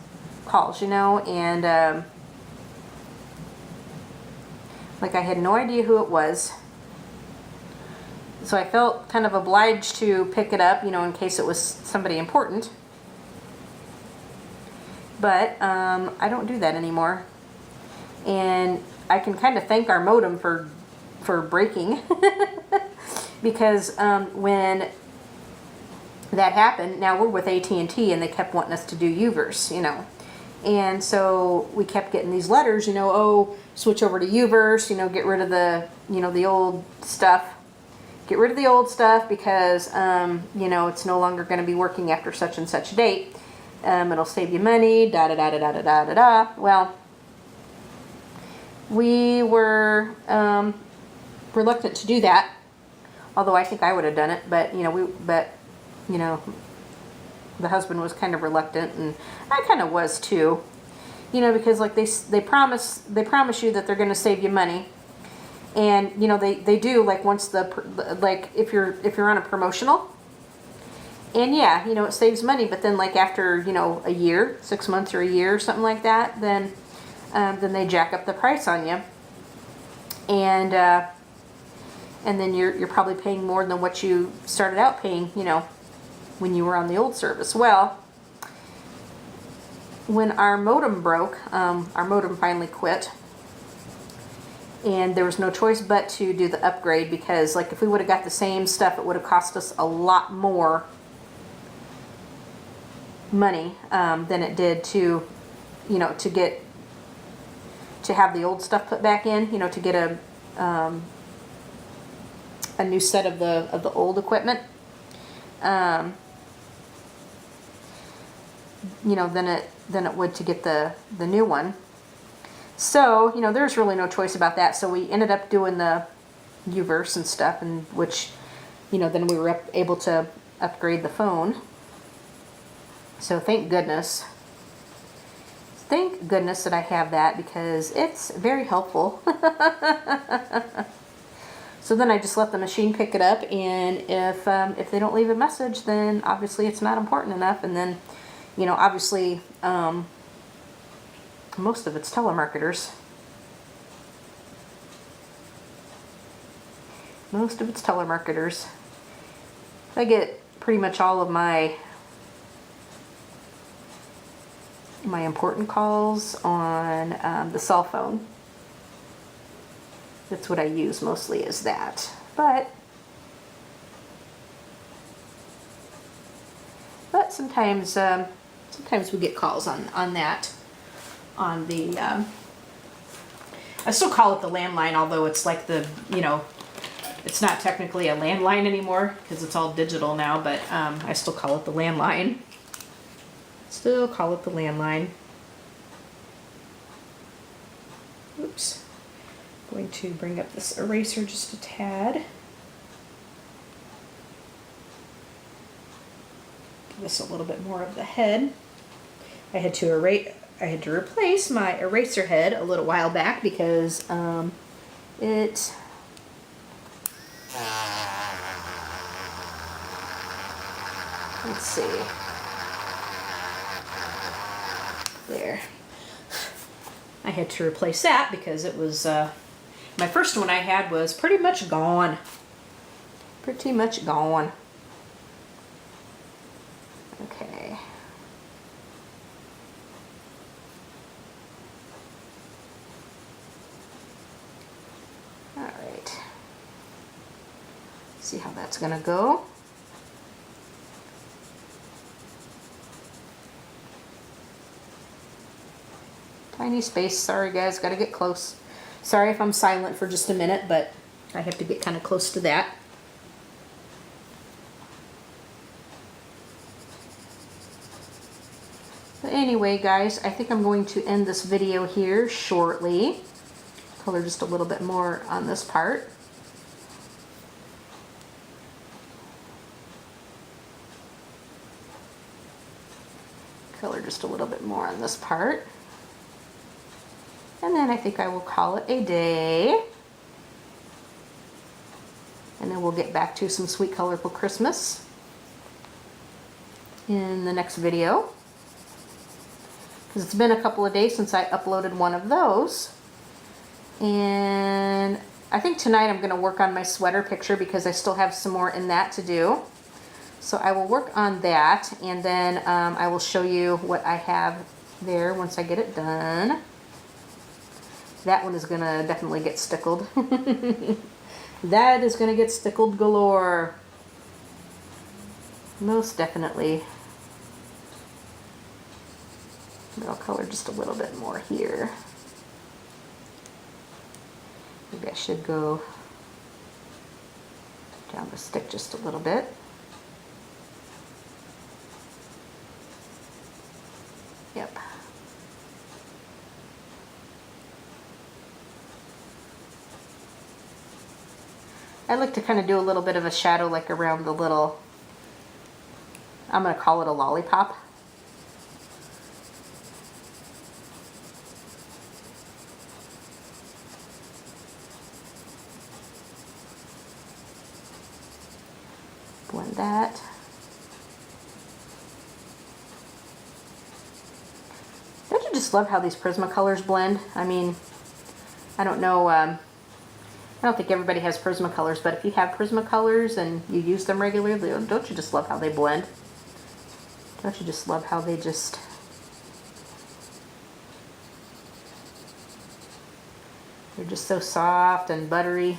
calls, you know, and like I had no idea who it was. So I felt kind of obliged to pick it up, you know, in case it was somebody important. But I don't do that anymore. And I can kind of thank our modem for breaking because when that happened, now we're with AT&T and they kept wanting us to do UVerse, you know. And so we kept getting these letters, you know, oh, switch over to UVerse, you know, get rid of the, you know, the old stuff. Get rid of the old stuff because, you know, it's no longer going to be working after such and such date. It'll save you money, da-da-da-da-da-da-da-da. Well, we were reluctant to do that, although I think I would have done it, but, you know, the husband was kind of reluctant, and I kind of was too, you know, because like they promise you that they're going to save you money, and you know they do, like once like if you're on a promotional, and yeah, you know, it saves money, but then like after, you know, a year, 6 months or a year or something like that, then they jack up the price on you, and then you're probably paying more than what you started out paying, you know, when you were on the old service. Well, when our modem broke, our modem finally quit, and there was no choice but to do the upgrade, because like if we would have got the same stuff, it would have cost us a lot more money than it did to, you know, to have the old stuff put back in, you know, to get a a new set of the old equipment, you know, than it would to get the new one. So, you know, there's really no choice about that. So we ended up doing the Uverse and stuff, and which, you know, then we were able to upgrade the phone. So thank goodness. Thank goodness that I have that, because it's very helpful. So then I just let the machine pick it up, and if they don't leave a message, then obviously it's not important enough. And then, you know, obviously most of it's telemarketers. Most of it's telemarketers. I get pretty much all of my important calls on the cell phone. That's what I use mostly, is that. But sometimes sometimes we get calls on that, on the I still call it the landline, although it's like the, you know, it's not technically a landline anymore because it's all digital now, but I still call it the landline. Still call it the landline. Oops. I'm going to bring up this eraser just a tad. Give this a little bit more of the head. I had to replace my eraser head a little while back because it let's see. There. I had to replace that because it was, my first one I had was pretty much gone. Pretty much gone. Okay. All right. See how that's gonna go. Tiny space. Sorry guys, gotta get close. Sorry if I'm silent for just a minute, but I have to get kind of close to that. But anyway guys, I think I'm going to end this video here shortly. Color just a little bit more on this part. Color just a little bit more on this part. And then I think I will call it a day. And then we'll get back to some Sweet Colorful Christmas in the next video. Because it's been a couple of days since I uploaded one of those. And I think tonight I'm going to work on my sweater picture because I still have some more in that to do. So I will work on that, and then I will show you what I have there once I get it done. That one is going to definitely get stickled. That is going to get stickled galore. Most definitely. I'll color just a little bit more here. Maybe I should go down the stick just a little bit. Yep. I like to kind of do a little bit of a shadow like around the little, I'm going to call it a lollipop. Blend that. Don't you just love how these Prismacolors blend? I mean, I don't know, I don't think everybody has Prismacolors, but if you have Prismacolors and you use them regularly, don't you just love how they blend? Don't you just love how they just... They're just so soft and buttery.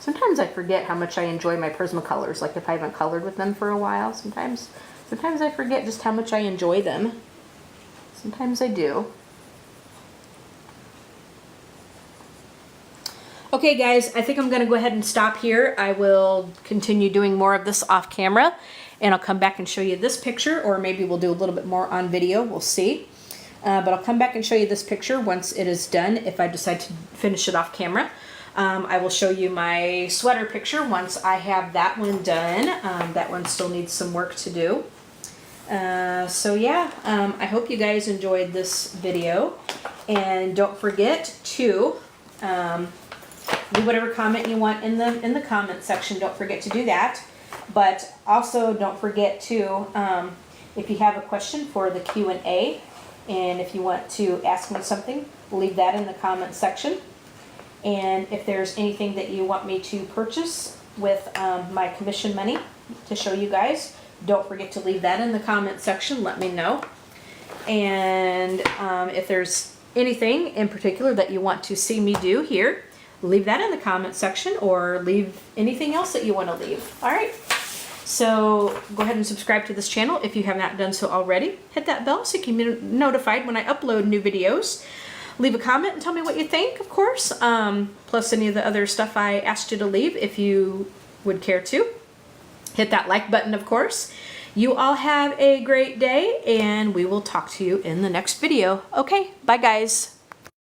Sometimes I forget how much I enjoy my Prismacolors, like if I haven't colored with them for a while. Sometimes I forget just how much I enjoy them. Sometimes I do. Okay guys, I think I'm gonna go ahead and stop here. I will continue doing more of this off camera, and I'll come back and show you this picture, or maybe we'll do a little bit more on video, we'll see. But I'll come back and show you this picture once it is done, if I decide to finish it off camera. I will show you my sweater picture once I have that one done. That one still needs some work to do. So yeah, I hope you guys enjoyed this video, and don't forget to do whatever comment you want in the comment section. Don't forget to do that. But also don't forget to, if you have a question for the Q&A, and if you want to ask me something, leave that in the comment section. And if there's anything that you want me to purchase with my commission money to show you guys, don't forget to leave that in the comment section. Let me know. And if there's anything in particular that you want to see me do here, leave that in the comment section, or leave anything else that you want to leave. All right. So go ahead and subscribe to this channel if you have not done so already. Hit that bell so you can be notified when I upload new videos. Leave a comment and tell me what you think, of course, plus any of the other stuff I asked you to leave if you would care to. Hit that like button, of course. You all have a great day, and we will talk to you in the next video. Okay, bye guys.